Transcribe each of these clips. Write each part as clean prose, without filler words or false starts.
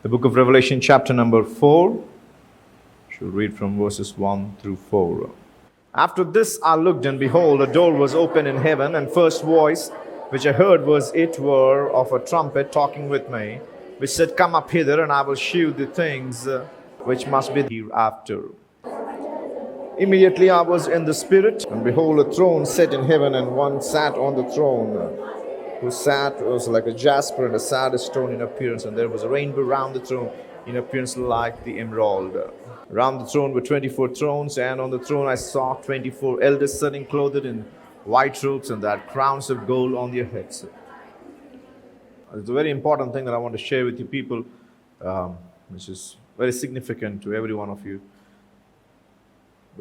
The book of Revelation, chapter number 4. Should read from verses 1 through 4. After this I looked, and behold, a door was opened in heaven, and first voice which I heard was it were of a trumpet talking with me, which said, Come up hither, and I will shew thee things which must be hereafter. Immediately I was in the Spirit, and behold, a throne set in heaven, and one sat on the throne, who sat was like a jasper and a sardius stone in appearance, and there was a rainbow round the throne in appearance like the emerald. Round the throne were 24 thrones, and on the throne I saw 24 elders sitting, clothed in white robes, and they had crowns of gold on their heads. It's a very important thing that I want to share with you people, which is very significant to every one of you.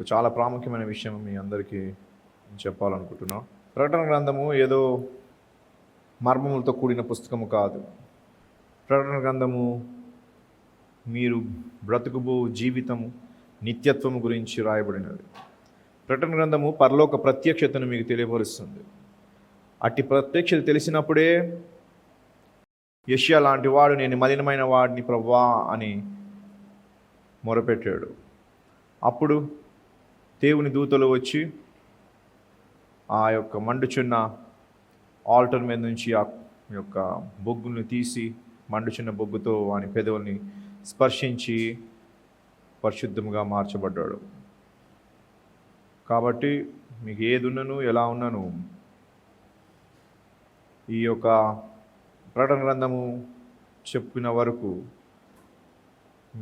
చాలా ప్రాముఖ్యమైన విషయం మీ అందరికీ చెప్పాలనుకుంటున్నాను. ప్రకటన గ్రంథము ఏదో మర్మములతో కూడిన పుస్తకము కాదు. ప్రకటన గ్రంథము మీరు బ్రతుకుబో జీవితము, నిత్యత్వము గురించి రాయబడినది. ప్రకటన గ్రంథము పరలోక ప్రత్యక్షతను మీకు తెలియపరుస్తుంది. అట్టి ప్రత్యక్షత తెలిసినప్పుడే యెషయా లాంటి వాడు, నేను మలినమైన వాడిని ప్రభువా అని మొరపెట్టాడు. అప్పుడు దేవుని దూతలు వచ్చి ఆ యొక్క మండుచున్న ఆల్టర్ మీద నుంచి ఆ యొక్క బొగ్గుని తీసి మండుచున్న బొగ్గుతో వాని పెదవుల్ని స్పర్శించి పరిశుద్ధముగా మార్చబడ్డాడు. కాబట్టి మీకు ఏది ఉన్నను ఎలా ఉన్నను ఈ యొక్క ప్రకటన గ్రంథము చెప్పిన వరకు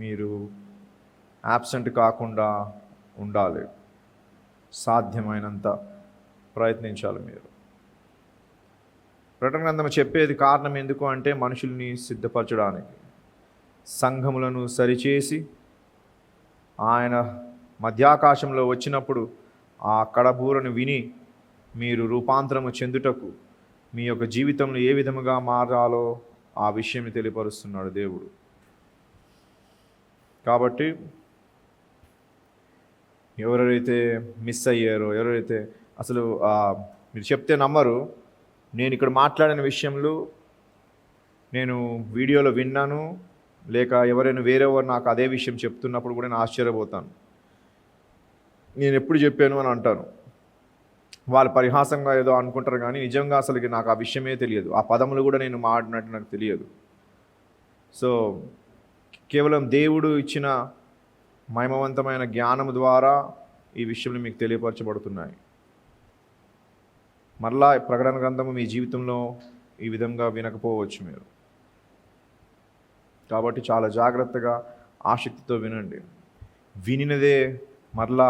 మీరు యాబ్సెంట్ కాకుండా ఉండాలి. సాధ్యమైనంత ప్రయత్నించాలి మీరు. ప్రకటన గ్రంథం చెప్పేది కారణం ఎందుకు అంటే మనుషుల్ని సిద్ధపరచడానికి, సంఘములను సరిచేసి ఆయన మధ్యాకాశంలో వచ్చినప్పుడు ఆ కడబూరను విని మీరు రూపాంతరము చెందుటకు, మీ యొక్క జీవితంలో ఏ విధముగా మారాలో ఆ విషయం తెలియపరుస్తున్నాడు దేవుడు. కాబట్టి ఎవరైతే మిస్ అయ్యారో, ఎవరైతే అసలు మీరు చెప్తే నమ్మరు, నేను ఇక్కడ మాట్లాడిన విషయంలో నేను వీడియోలో విన్నాను, లేక ఎవరైనా వేరేవారు నాకు అదే విషయం చెప్తున్నప్పుడు కూడా నేను ఆశ్చర్యపోతాను. నేను ఎప్పుడు చెప్పాను అని అంటాను. వాళ్ళు పరిహాసంగా ఏదో అనుకుంటారు, కానీ నిజంగా అసలుకి నాకు ఆ విషయమే తెలియదు. ఆ పదములు కూడా నేను మాట్లాడినట్టు నాకు తెలియదు. సో కేవలం దేవుడు ఇచ్చిన మహిమవంతమైన జ్ఞానం ద్వారా ఈ విషయంలో మీకు తెలియపరచబడుతున్నాయి. మరలా ప్రకటన గ్రంథము మీ జీవితంలో ఈ విధంగా వినకపోవచ్చు మీరు. కాబట్టి చాలా జాగ్రత్తగా ఆసక్తితో వినండి. వినినదే మరలా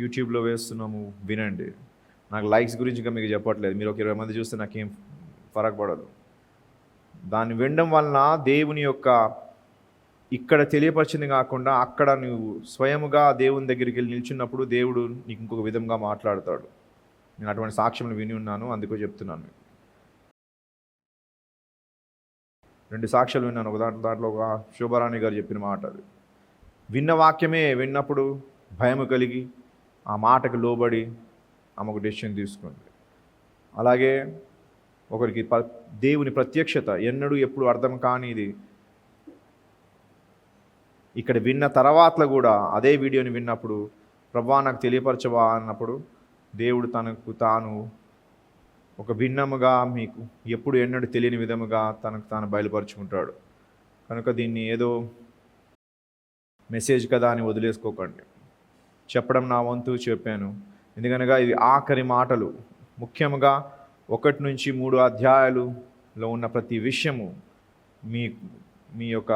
యూట్యూబ్లో వేస్తున్నాము, వినండి. నాకు లైక్స్ గురించి ఇంకా మీకు చెప్పట్లేదు. మీరు ఒక 20 మంది చూస్తే నాకేం ఫరక్ పడదు. దాన్ని వినడం వలన దేవుని యొక్క ఇక్కడ తెలియపరిచింది కాకుండా అక్కడ నువ్వు స్వయముగా దేవుని దగ్గరికి వెళ్ళి నిల్చున్నప్పుడు దేవుడు నీకు ఇంకొక విధంగా మాట్లాడతాడు. నేను అటువంటి సాక్ష్యం విని ఉన్నాను, అందుకో చెప్తున్నాను. 2 సాక్ష్యాలు విన్నాను. ఒక దాంట్లో ఒక శోభారాణి గారు చెప్పిన మాట అది. విన్న వాక్యమే విన్నప్పుడు భయము కలిగి ఆ మాటకు లోబడి ఆమెకు డెసిషన్ తీసుకుంది. అలాగే ఒకరికి దేవుని ప్రత్యక్షత ఎన్నడూ ఎప్పుడు అర్థం కానిది ఇక్కడ విన్న తర్వాత కూడా అదే వీడియోని విన్నప్పుడు ప్రభువా నాకు తెలియపరచవా అన్నప్పుడు దేవుడు తనకు తాను ఒక భిన్నముగా మీకు ఎప్పుడు ఎన్నడూ తెలియని విధముగా తనకు తాను బయలుపరుచుకుంటాడు. కనుక దీన్ని ఏదో మెసేజ్ కదా అని వదిలేసుకోకండి. చెప్పడం నా వంతు చెప్పాను. ఎందుకనగా ఇది ఆఖరి మాటలు. ముఖ్యంగా 1 నుంచి 3 అధ్యాయాలలో ఉన్న ప్రతి విషయము మీ యొక్క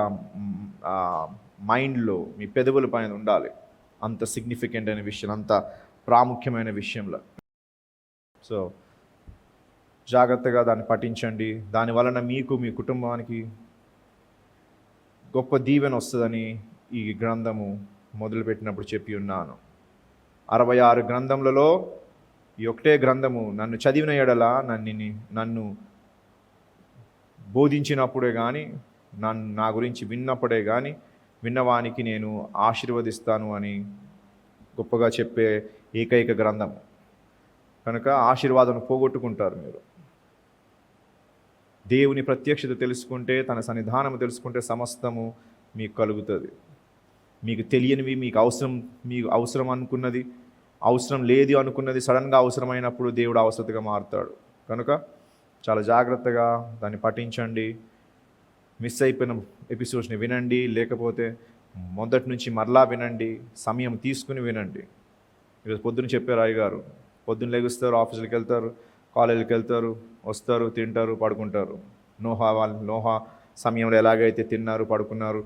మైండ్లో, మీ పెదవుల పైన ఉండాలి. అంత సిగ్నిఫికెంట్ అయిన విషయం, అంత ప్రాముఖ్యమైన విషయంలో. సో జాగ్రత్తగా దాన్ని పఠించండి. దాని వలన మీకు, మీ కుటుంబానికి గొప్ప దీవెన వస్తుందని ఈ గ్రంథము మొదలుపెట్టినప్పుడు చెప్పి ఉన్నాను. 66 గ్రంథములలో ఈ ఒకటే గ్రంథము నన్ను చదివిన ఎడల, నన్ను బోధించినప్పుడే కానీ, నా గురించి విన్నప్పుడే కానీ విన్నవానికి నేను ఆశీర్వదిస్తాను అని గొప్పగా చెప్పే ఏకైక గ్రంథం. కనుక ఆశీర్వాదం పోగొట్టుకుంటారు మీరు. దేవుని ప్రత్యక్షత తెలుసుకుంటే, తన సన్నిధానం తెలుసుకుంటే సమస్తము మీకు కలుగుతుంది. మీకు తెలియనివి, మీకు అవసరం అనుకున్నది, అవసరం లేదు అనుకున్నది సడన్గా అవసరమైనప్పుడు దేవుడు అవసరతగా మారుతాడు. కనుక చాలా జాగ్రత్తగా దాన్ని పఠించండి. మిస్ అయిపోయిన ఎపిసోడ్స్ని వినండి, లేకపోతే మొదటి నుంచి మరలా వినండి, సమయం తీసుకుని వినండి. ఈరోజు పొద్దున్న చెప్పారు అయ్యగారు, పొద్దున్న లెగుస్తారు, ఆఫీసులకు వెళ్తారు, కాలేజీకి వెళ్తారు, వస్తారు, తింటారు, పడుకుంటారు. నోహా సమయంలో ఎలాగైతే తిన్నారు, పడుకున్నారు,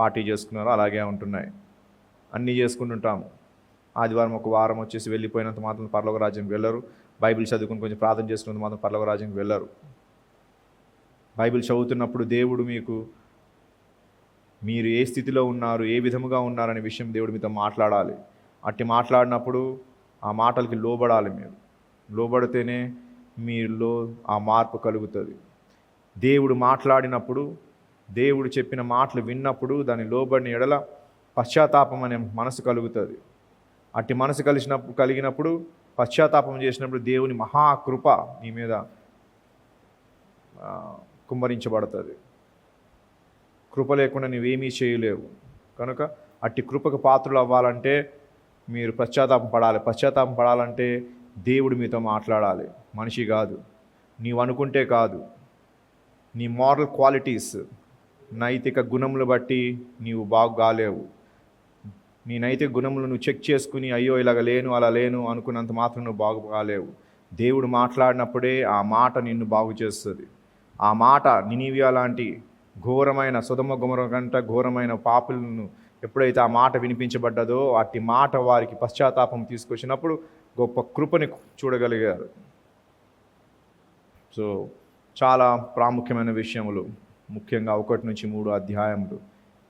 పార్టీ చేసుకున్నారు, అలాగే ఉంటున్నాయి. అన్నీ చేసుకుంటుంటాము. ఆదివారం ఒక వారం వచ్చేసి వెళ్ళిపోయినంత మాత్రం పరలోక రాజ్యానికి వెళ్ళరు. బైబిల్ చదువుకుని కొంచెం ప్రార్థన చేసుకున్నంత మాత్రం పరలోక రాజ్యానికి వెళ్ళరు. బైబిల్ చదువుతున్నప్పుడు దేవుడు మీరు ఏ స్థితిలో ఉన్నారు, ఏ విధముగా ఉన్నారనే విషయం దేవుడు మీతో మాట్లాడాలి. అట్టి మాట్లాడినప్పుడు ఆ మాటలకి లోబడాలి. మీరు లోబడితేనే మీలో ఆ మార్పు కలుగుతుంది. దేవుడు మాట్లాడినప్పుడు, దేవుడు చెప్పిన మాటలు విన్నప్పుడు దాని లోబడిన ఎడల పశ్చాత్తాపం అనే మనసు కలుగుతుంది. అట్టి మనసు కలిగినప్పుడు పశ్చాత్తాపం చేసినప్పుడు దేవుని మహాకృప నీ మీద కుమ్మరించబడుతుంది. కృప లేకుండా నువ్వేమీ చేయలేవు. కనుక అట్టి కృపకు పాత్రలు అవ్వాలంటే మీరు పశ్చాత్తాపం పడాలంటే దేవుడు మీతో మాట్లాడాలి, మనిషి కాదు. నీవు అనుకుంటే కాదు. నీ మారల్ క్వాలిటీస్, నైతిక గుణములు బట్టి నీవు బాగుగాలేవు. నీ నైతిక గుణములు నువ్వు చెక్ చేసుకుని అయ్యో ఇలాగ లేను, అలా లేను అనుకున్నంత మాత్రం నువ్వు బాగుకాలేవు. దేవుడు మాట్లాడినప్పుడే ఆ మాట నిన్ను బాగు చేస్తుంది. ఆ మాట నినివియా లాంటి ఘోరమైన, సొదొమ గొమొర్రా కంటే ఘోరమైన పాపులను ఎప్పుడైతే ఆ మాట వినిపించబడ్డదో అట్టి మాట వారికి పశ్చాత్తాపం తీసుకొచ్చినప్పుడు గొప్ప కృపని చూడగలిగారు. సో చాలా ప్రాముఖ్యమైన విషయములు, ముఖ్యంగా 1-3 అధ్యాయములు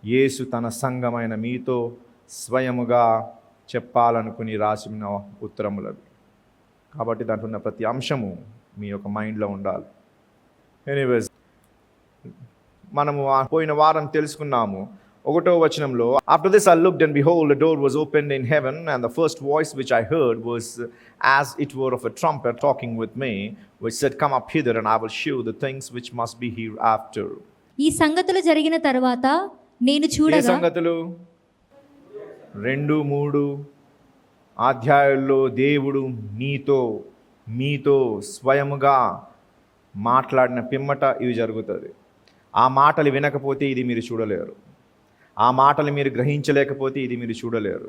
యేసు తన సంఘమైన మీతో స్వయముగా చెప్పాలనుకుని రాసిన ఉత్తరములవి. కాబట్టి దాంట్లో ఉన్న ప్రతి అంశము మీ యొక్క మైండ్లో ఉండాలి. ఎనీవేస్, మనము పోయిన వారం తెలుసుకున్నాము 1వ వచనంలో, after this I looked and behold a door was opened in heaven and the first voice which I heard was as it were of a trumpet talking with me, which said, come up hither and I will show the things which must be hereafter. ఈ సంగతులు జరిగిన తరువాత నేను చూడగా, ఏ సంగతులు? 2-3 అధ్యాయాల్లో దేవుడు మీతో స్వయముగా మాట్లాడిన పిమ్మట ఇవి జరుగుతుంది. ఆ మాటలు వినకపోతే ఇది మీరు చూడలేరు. ఆ మాటలు మీరు గ్రహించలేకపోతే ఇది మీరు చూడలేరు.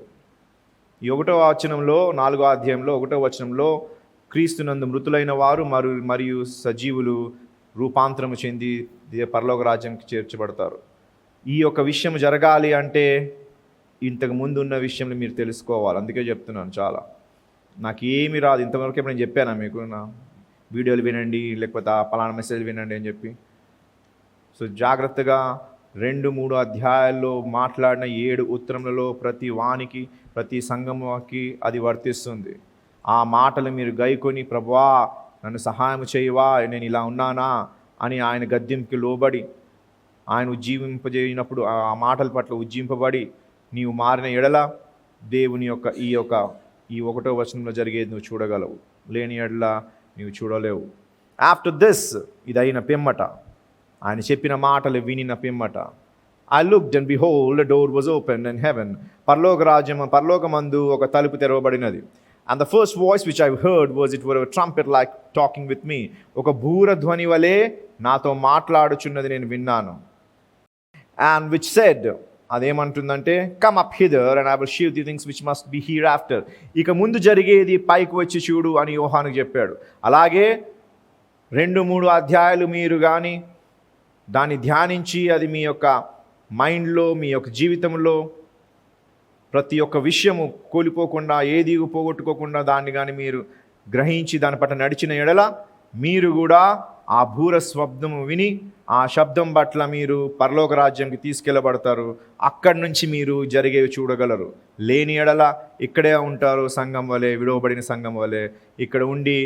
ఈ 1వ వచనంలో, 4వ అధ్యాయంలో 1వ వచనంలో క్రీస్తునందు మృతులైన వారు మరియు సజీవులు రూపాంతరము చెంది పరలోక రాజ్యానికి చేర్చబడతారు. ఈ యొక్క విషయం జరగాలి అంటే ఇంతకు ముందు ఉన్న విషయంలో మీరు తెలుసుకోవాలి. అందుకే చెప్తున్నాను. చాలా నాకు ఏమీ రాదు. ఇంతవరకు ఎప్పుడు నేను చెప్పానా మీకు? నా వీడియోలు వినండి, లేకపోతే ఆ పలానా మెసేజ్ వినండి అని చెప్పి. సో జాగ్రత్తగా 2-3 అధ్యాయాల్లో మాట్లాడిన 7 ఉత్తరములలో ప్రతి వానికి, ప్రతి సంఘముకి అది వర్తిస్తుంది. ఆ మాటలు మీరు గైకొని, ప్రభువా నన్ను సహాయం చేయవా, నేను ఇలా ఉన్నానా అని ఆయన గద్దింపుకి లోబడి, ఆయన ఉజ్జీవింపజేయనప్పుడు ఆ మాటల పట్ల ఉజ్జింపబడి నీవు మారిన ఎడల దేవుని యొక్క ఈ 1వ వచనంలో జరిగేది నువ్వు చూడగలవు. లేని ఎడల నీవు చూడలేవు. ఆఫ్టర్ దిస్, ఇదైన పిమ్మట, ఆయన చెప్పిన మాటలు వినిన పిమ్మట, I looked and behold a door was opened in heaven. పరలోకమందు ఒక తలుపు తెరవబడినది. And the first voice which I heard was it were a trumpet like talking with me. ఒక బూర ధ్వని వలె నాతో మాట్లాడుచున్నది నేను విన్నాను. And which said, అదేమంటుందంటే, come up hither and I will show the things which must be hereafter. ఇక ముందు జరిగేది పైకి వచ్చి చూడు అని యోహానుకు చెప్పాడు. అలాగే 2-3 అధ్యాయాలు మీరు కానీ దాన్ని ధ్యానించి అది మీ యొక్క మైండ్లో, మీ యొక్క జీవితంలో ప్రతి ఒక్క విషయము కోల్పోకుండా, ఏది పోగొట్టుకోకుండా దాన్ని కానీ మీరు గ్రహించి దాని పట్ల నడిచిన ఎడల మీరు కూడా ఆ బూర శబ్దము విని ఆ శబ్దం పట్ల మీరు పరలోక రాజ్యంకి తీసుకెళ్ళబడతారు. అక్కడి నుంచి మీరు జరిగేవి చూడగలరు. లేని ఎడల ఇక్కడే ఉంటారు, సంఘం వలె, విడవబడిన సంఘం వలె ఇక్కడ ఉండి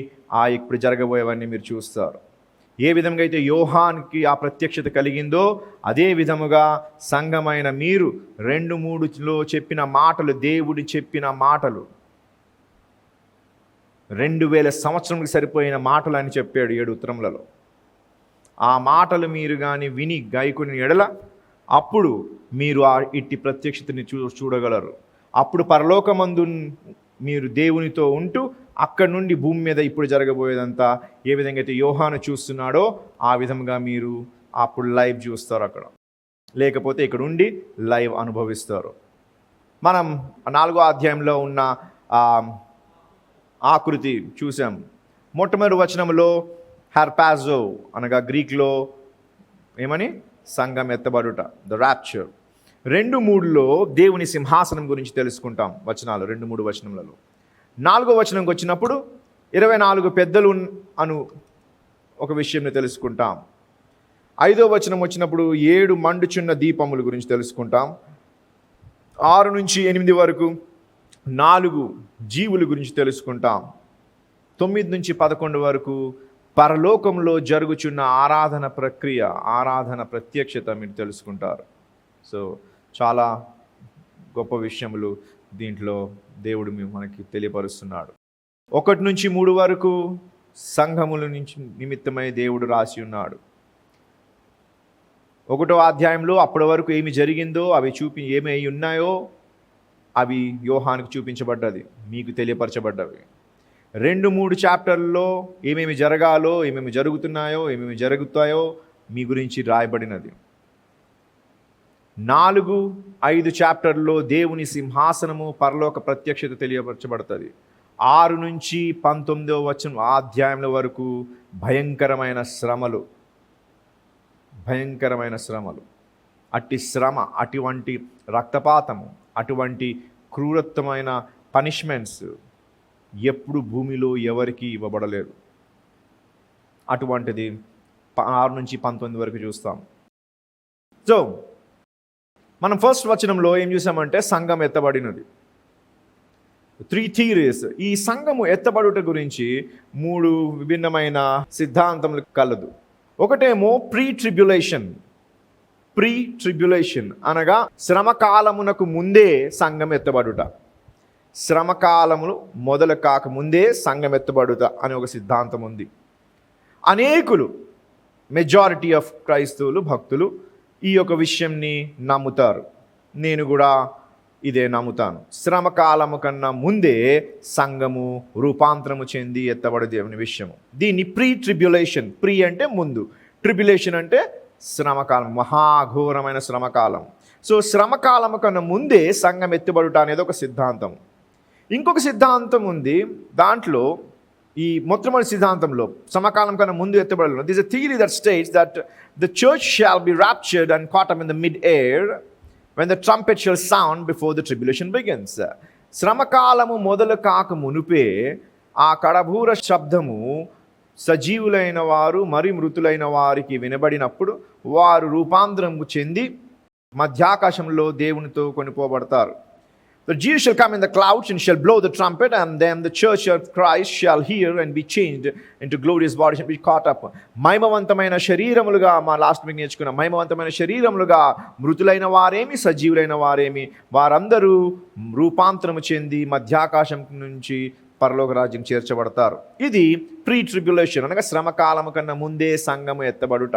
ఇప్పుడు జరగబోయేవన్నీ మీరు చూస్తారు. ఏ విధంగా అయితే యోహాన్కి ఆ ప్రత్యక్షత కలిగిందో అదే విధముగా సంఘమైన మీరు 2-3లో చెప్పిన మాటలు, దేవుడు చెప్పిన మాటలు 2000 సంవత్సరంకి సరిపోయిన మాటలు అని చెప్పాడు 7 ఉత్తరములలో. ఆ మాటలు మీరు కానీ విని గైకొని ఎడల అప్పుడు మీరు ఆ ఇట్టి ప్రత్యక్షతని చూడగలరు. అప్పుడు పరలోకమందు మీరు దేవునితో ఉంటూ అక్కడి నుండి భూమి మీద ఇప్పుడు జరగబోయేదంతా ఏ విధంగా అయితే యోహాను చూస్తున్నాడో ఆ విధంగా మీరు అప్పుడు లైవ్ చూస్తారు అక్కడ, లేకపోతే ఇక్కడ ఉండి లైవ్ అనుభవిస్తారు. మనం 4వ అధ్యాయంలో ఉన్న ఆకృతి చూసాం. మొట్టమొదటి వచనంలో హెర్పాజో అనగా గ్రీక్లో ఏమని సంఘం ఎత్తబడుట, ద ర్యాప్చర్. 2:3లో దేవుని సింహాసనం గురించి తెలుసుకుంటాం వచనాలు, 2-3 వచనములలో. 4వ వచనంకి వచ్చినప్పుడు 24 పెద్దలు అను ఒక విషయంని తెలుసుకుంటాం. 5వ వచనం వచ్చినప్పుడు 7 మండుచున్న దీపముల గురించి తెలుసుకుంటాం. 6-8 వరకు 4 జీవుల గురించి తెలుసుకుంటాం. 9-11 వరకు పరలోకంలో జరుగుచున్న ఆరాధన ప్రక్రియ, ఆరాధన ప్రత్యక్షత మీరు తెలుసుకుంటారు. సో చాలా గొప్ప విషయములు దీంట్లో దేవుడు మనకి తెలియపరుస్తున్నాడు. 1-3 వరకు సంఘముల నుంచి నిమిత్తమై దేవుడు రాసి ఉన్నాడు. 1వ అధ్యాయంలో అప్పటి వరకు ఏమి జరిగిందో అవి ఏమి ఉన్నాయో అవి యోహానుకు చూపించబడ్డది, మీకు తెలియపరచబడ్డవి. 2-3 చాప్టర్లలో ఏమేమి జరగాలో, ఏమేమి జరుగుతున్నాయో, ఏమేమి జరుగుతాయో మీ గురించి రాయబడినది. 4-5 చాప్టర్లో దేవుని సింహాసనము పరలోక ప్రత్యక్షత తెలియపరచబడుతుంది. 6-19 వచనం అధ్యాయంలో వరకు భయంకరమైన శ్రమలు, అట్టి శ్రమ, అటువంటి రక్తపాతము, అటువంటి క్రూరత్వమైన పనిష్మెంట్స్ ఎప్పుడు భూమిలో ఎవరికి ఇవ్వబడలేదు. అటువంటిది 6-19 వరకు చూస్తాం. సో మనం ఫస్ట్ వచనంలో ఏం చూసామంటే సంఘం ఎత్తబడినది. 3 థియరీస్. ఈ సంఘము ఎత్తబడుట గురించి 3 విభిన్నమైన సిద్ధాంతములు కలదు. ఒకటేమో ప్రీ ట్రిబ్యులేషన్ అనగా శ్రమకాలమునకు ముందే సంఘం ఎత్తబడుట, శ్రమకాలములు మొదలు కాకముందే సంఘం ఎత్తబడుట అనే ఒక సిద్ధాంతం ఉంది. అనేకులు, మెజారిటీ ఆఫ్ క్రైస్తవులు, భక్తులు ఈ యొక్క విషయంని నమ్ముతారు. నేను కూడా ఇదే నమ్ముతాను. శ్రమకాలము కన్నా ముందే సంఘము రూపాంతరము చెంది ఎత్తబడేది అనే విషయము. దీన్ని ప్రీ ట్రిబ్యులేషన్, ప్రీ అంటే ముందు, ట్రిబ్యులేషన్ అంటే శ్రమకాలం, మహాఘోరమైన శ్రమకాలం. సో శ్రమకాలము కన్నా ముందే సంఘం ఎత్తబడుట అనేది ఒక సిద్ధాంతం. ఇంకొక సిద్ధాంతం ఉంది, దాంట్లో ఈ మొట్టమొదటి సిద్ధాంతంలో శ్రమకాలం కన్నా ముందు ఎత్తబడలేదు. This a theory that states that the church shall be raptured and caught up in the mid-air when the trumpet shall sound before the tribulation begins. శ్రమకాలము మొదలు కాక మునుపే ఆ కడబూర శబ్దము సజీవులైన వారు మరి మృతులైన వారికి వినబడినప్పుడు వారు రూపాంతరము చెంది మధ్యాకాశంలో దేవునితో కొనిపోబడతారు. The Jews shall come in the clouds and shall blow the trumpet, and then the church of Christ shall hear and be changed into glorious bodies and be caught up. మహిమవంతమైన శరీరములుగా, మా లాస్ట్ వీక్ నేర్చుకున్న మహిమవంతమైన శరీరములుగా మృతులైన వారేమి సజీవులైన వారేమి వారందరూ రూపాంతరము చెంది మధ్యాకాశం నుంచి పరలోక రాజ్యం చేర్చబడతారు. ఇది pre tribulation అనగా శ్రమకాలము కన్నా ముందే సంఘము ఎత్తబడుట.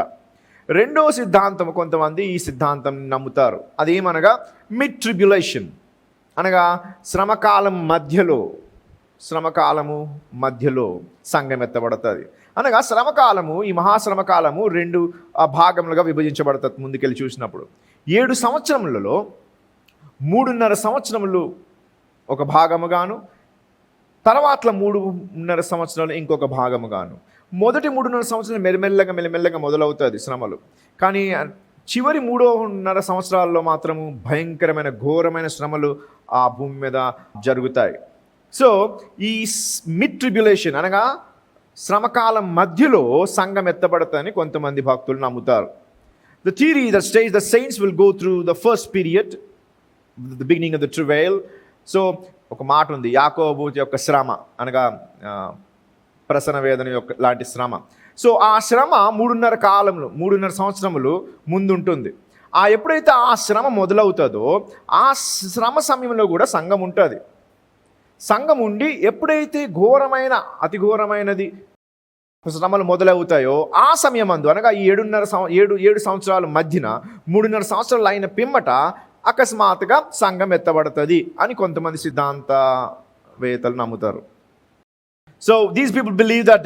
రెండో సిద్ధాంతం, కొంతమంది ఈ సిద్ధాంతం నమ్ముతారు. అదేమనగా మిడ్ ట్రిబ్యులేషన్ అనగా శ్రమకాలము మధ్యలో సంఘం ఎత్తబడుతుంది. అనగా శ్రమకాలము, ఈ మహాశ్రమకాలము 2 భాగములుగా విభజించబడుతుంది. ముందుకెళ్ళి చూసినప్పుడు 7 సంవత్సరములలో 3.5 సంవత్సరములు ఒక భాగముగాను, తర్వాత 3.5 సంవత్సరాలు ఇంకొక భాగముగాను. మొదటి 3.5 సంవత్సరాలు మెల్లమెల్లగా మొదలవుతుంది శ్రమలు. కానీ చివరి 3.5 సంవత్సరాల్లో మాత్రము భయంకరమైన ఘోరమైన శ్రమలు ఆ భూమి మీద జరుగుతాయి. సో ఈ మిడ్ ట్రిబ్యులేషన్ అనగా శ్రమకాలం మధ్యలో సంఘం ఎత్తబడతాయని కొంతమంది భక్తులు నమ్ముతారు. The theory that states the saints will go through the first period, the beginning of the travail. So ఒక మాట ఉంది, యాకోబు యొక్క శ్రమ అనగా ప్రసన వేదన యొక్క లాంటి శ్రమ. సో ఆ శ్రమ 3.5 సంవత్సరములు ముందుంటుంది. ఎప్పుడైతే ఆ శ్రమ మొదలవుతుందో ఆ శ్రమ సమయంలో కూడా సంఘం ఉంటుంది. సంఘం ఉండి ఎప్పుడైతే అతి ఘోరమైనది శ్రమలు మొదలవుతాయో ఆ సమయమందు అనగా ఈ 7 సంవత్సరాల మధ్యన 3.5 సంవత్సరాలు అయిన పిమ్మట అకస్మాత్తుగా సంఘం ఎత్తబడుతుంది అని కొంతమంది సిద్ధాంతవేత్తలు నమ్ముతారు. So these people believe that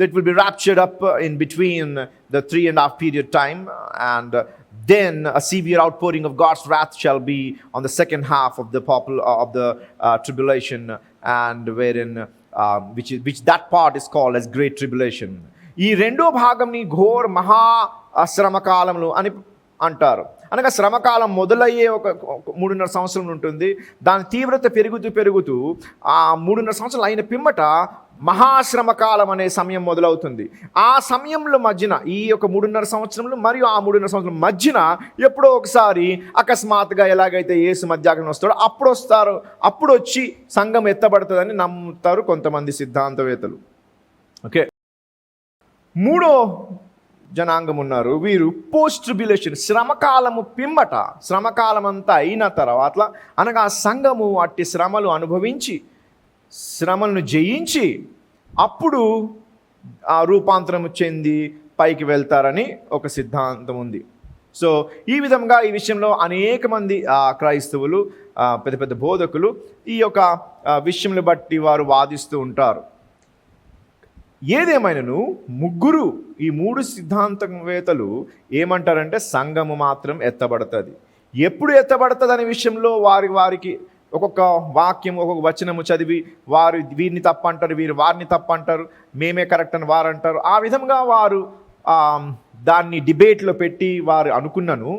that will be raptured up in between the 3.5 period time, and then a severe outpouring of God's wrath shall be on the second half of the tribulation, and wherein which that part is called as great tribulation. ఈ రెండో భాగంని ఘోర మహా శ్రమకాలంలో అని అంటారు. అనగా శ్రమకాలం మొదలయ్యే ఒక 3.5 సంవత్సరం ఉంటుంది. దాని తీవ్రత పెరుగుతూ ఆ 3.5 సంవత్సరాలు అయిన పిమ్మట మహాశ్రమకాలం అనే సమయం మొదలవుతుంది. ఆ సమయంలో మధ్యన ఈ యొక్క 3.5 సంవత్సరంలో మరియు ఆ 3.5 సంవత్సరం మధ్యన ఎప్పుడో ఒకసారి అకస్మాత్తుగా ఎలాగైతే యేసు మధ్యాహ్నం వస్తాడో అప్పుడు వచ్చి సంఘం ఎత్తబడుతుందని నమ్ముతారు కొంతమంది సిద్ధాంతవేత్తలు. ఓకే, మూడో జనాంగం ఉన్నారు. వీరు పోస్ట్ ట్రిబ్యులేషన్, శ్రమకాలము పిమ్మట, శ్రమకాలం అంతా అయిన తర్వాత అనగా సంఘము అట్టి శ్రమలు అనుభవించి శ్రమలను జయించి అప్పుడు ఆ రూపాంతరం చెంది పైకి వెళ్తారని ఒక సిద్ధాంతం ఉంది. సో ఈ విధంగా ఈ విషయంలో అనేక మంది క్రైస్తవులు, పెద్ద పెద్ద బోధకులు ఈ యొక్క విషయంలో బట్టి వారు వాదిస్తూ ఉంటారు. ఏదేమైనను ఈ 3 సిద్ధాంతవేత్తలు ఏమంటారంటే సంఘము మాత్రం ఎత్తబడుతుంది. ఎప్పుడు ఎత్తబడుతుంది అనే విషయంలో వారికి ఒక్కొక్క వాక్యం, ఒక్కొక్క వచనము చదివి వారు వీరిని తప్పంటారు, వీరు వారిని తప్పంటారు, మేమే కరెక్ట్ అని వారు అంటారు. ఆ విధంగా వారు దాన్ని డిబేట్లో పెట్టి వారు అనుకున్నాను.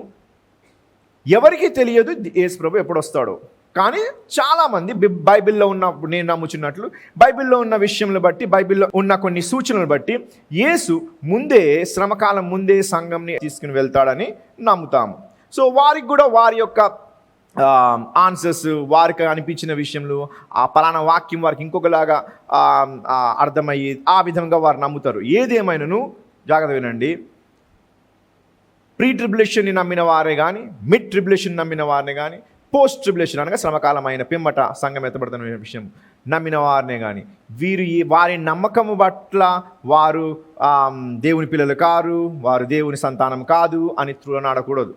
ఎవరికీ తెలియదు యేసు ప్రభు ఎప్పుడు వస్తాడో. కానీ చాలామంది బైబిల్లో ఉన్న, నేను నమ్ముచున్నట్లు బైబిల్లో ఉన్న విషయంలో బట్టి, బైబిల్లో ఉన్న కొన్ని సూచనలు బట్టి యేసు శ్రమకాలం ముందే సంఘంని తీసుకుని వెళ్తాడని నమ్ముతాము. సో వారికి కూడా వారి యొక్క ఆన్సర్స్, వారికి అనిపించిన విషయంలో ఆ పలానా వాక్యం వారికి ఇంకొకలాగా అర్థమయ్యి ఆ విధంగా వారు నమ్ముతారు. ఏదేమైనాను జాగ్రత్త వినండి, ప్రీ ట్రిబ్యులేషన్ని నమ్మిన వారే కానీ, మిడ్ ట్రిబ్యులేషన్ నమ్మిన వారిని కానీ, పోస్ట్ ట్రిబ్యులేషన్ అనగా శ్రమకాలం అయిన పిమ్మట సంఘం ఎత్తబడుతున్న విషయం నమ్మిన వారినే కానీ, వీరు వారి నమ్మకము పట్ల వారు దేవుని పిల్లలు కారు, వారు దేవుని సంతానం కాదు అని త్రులనాడకూడదు.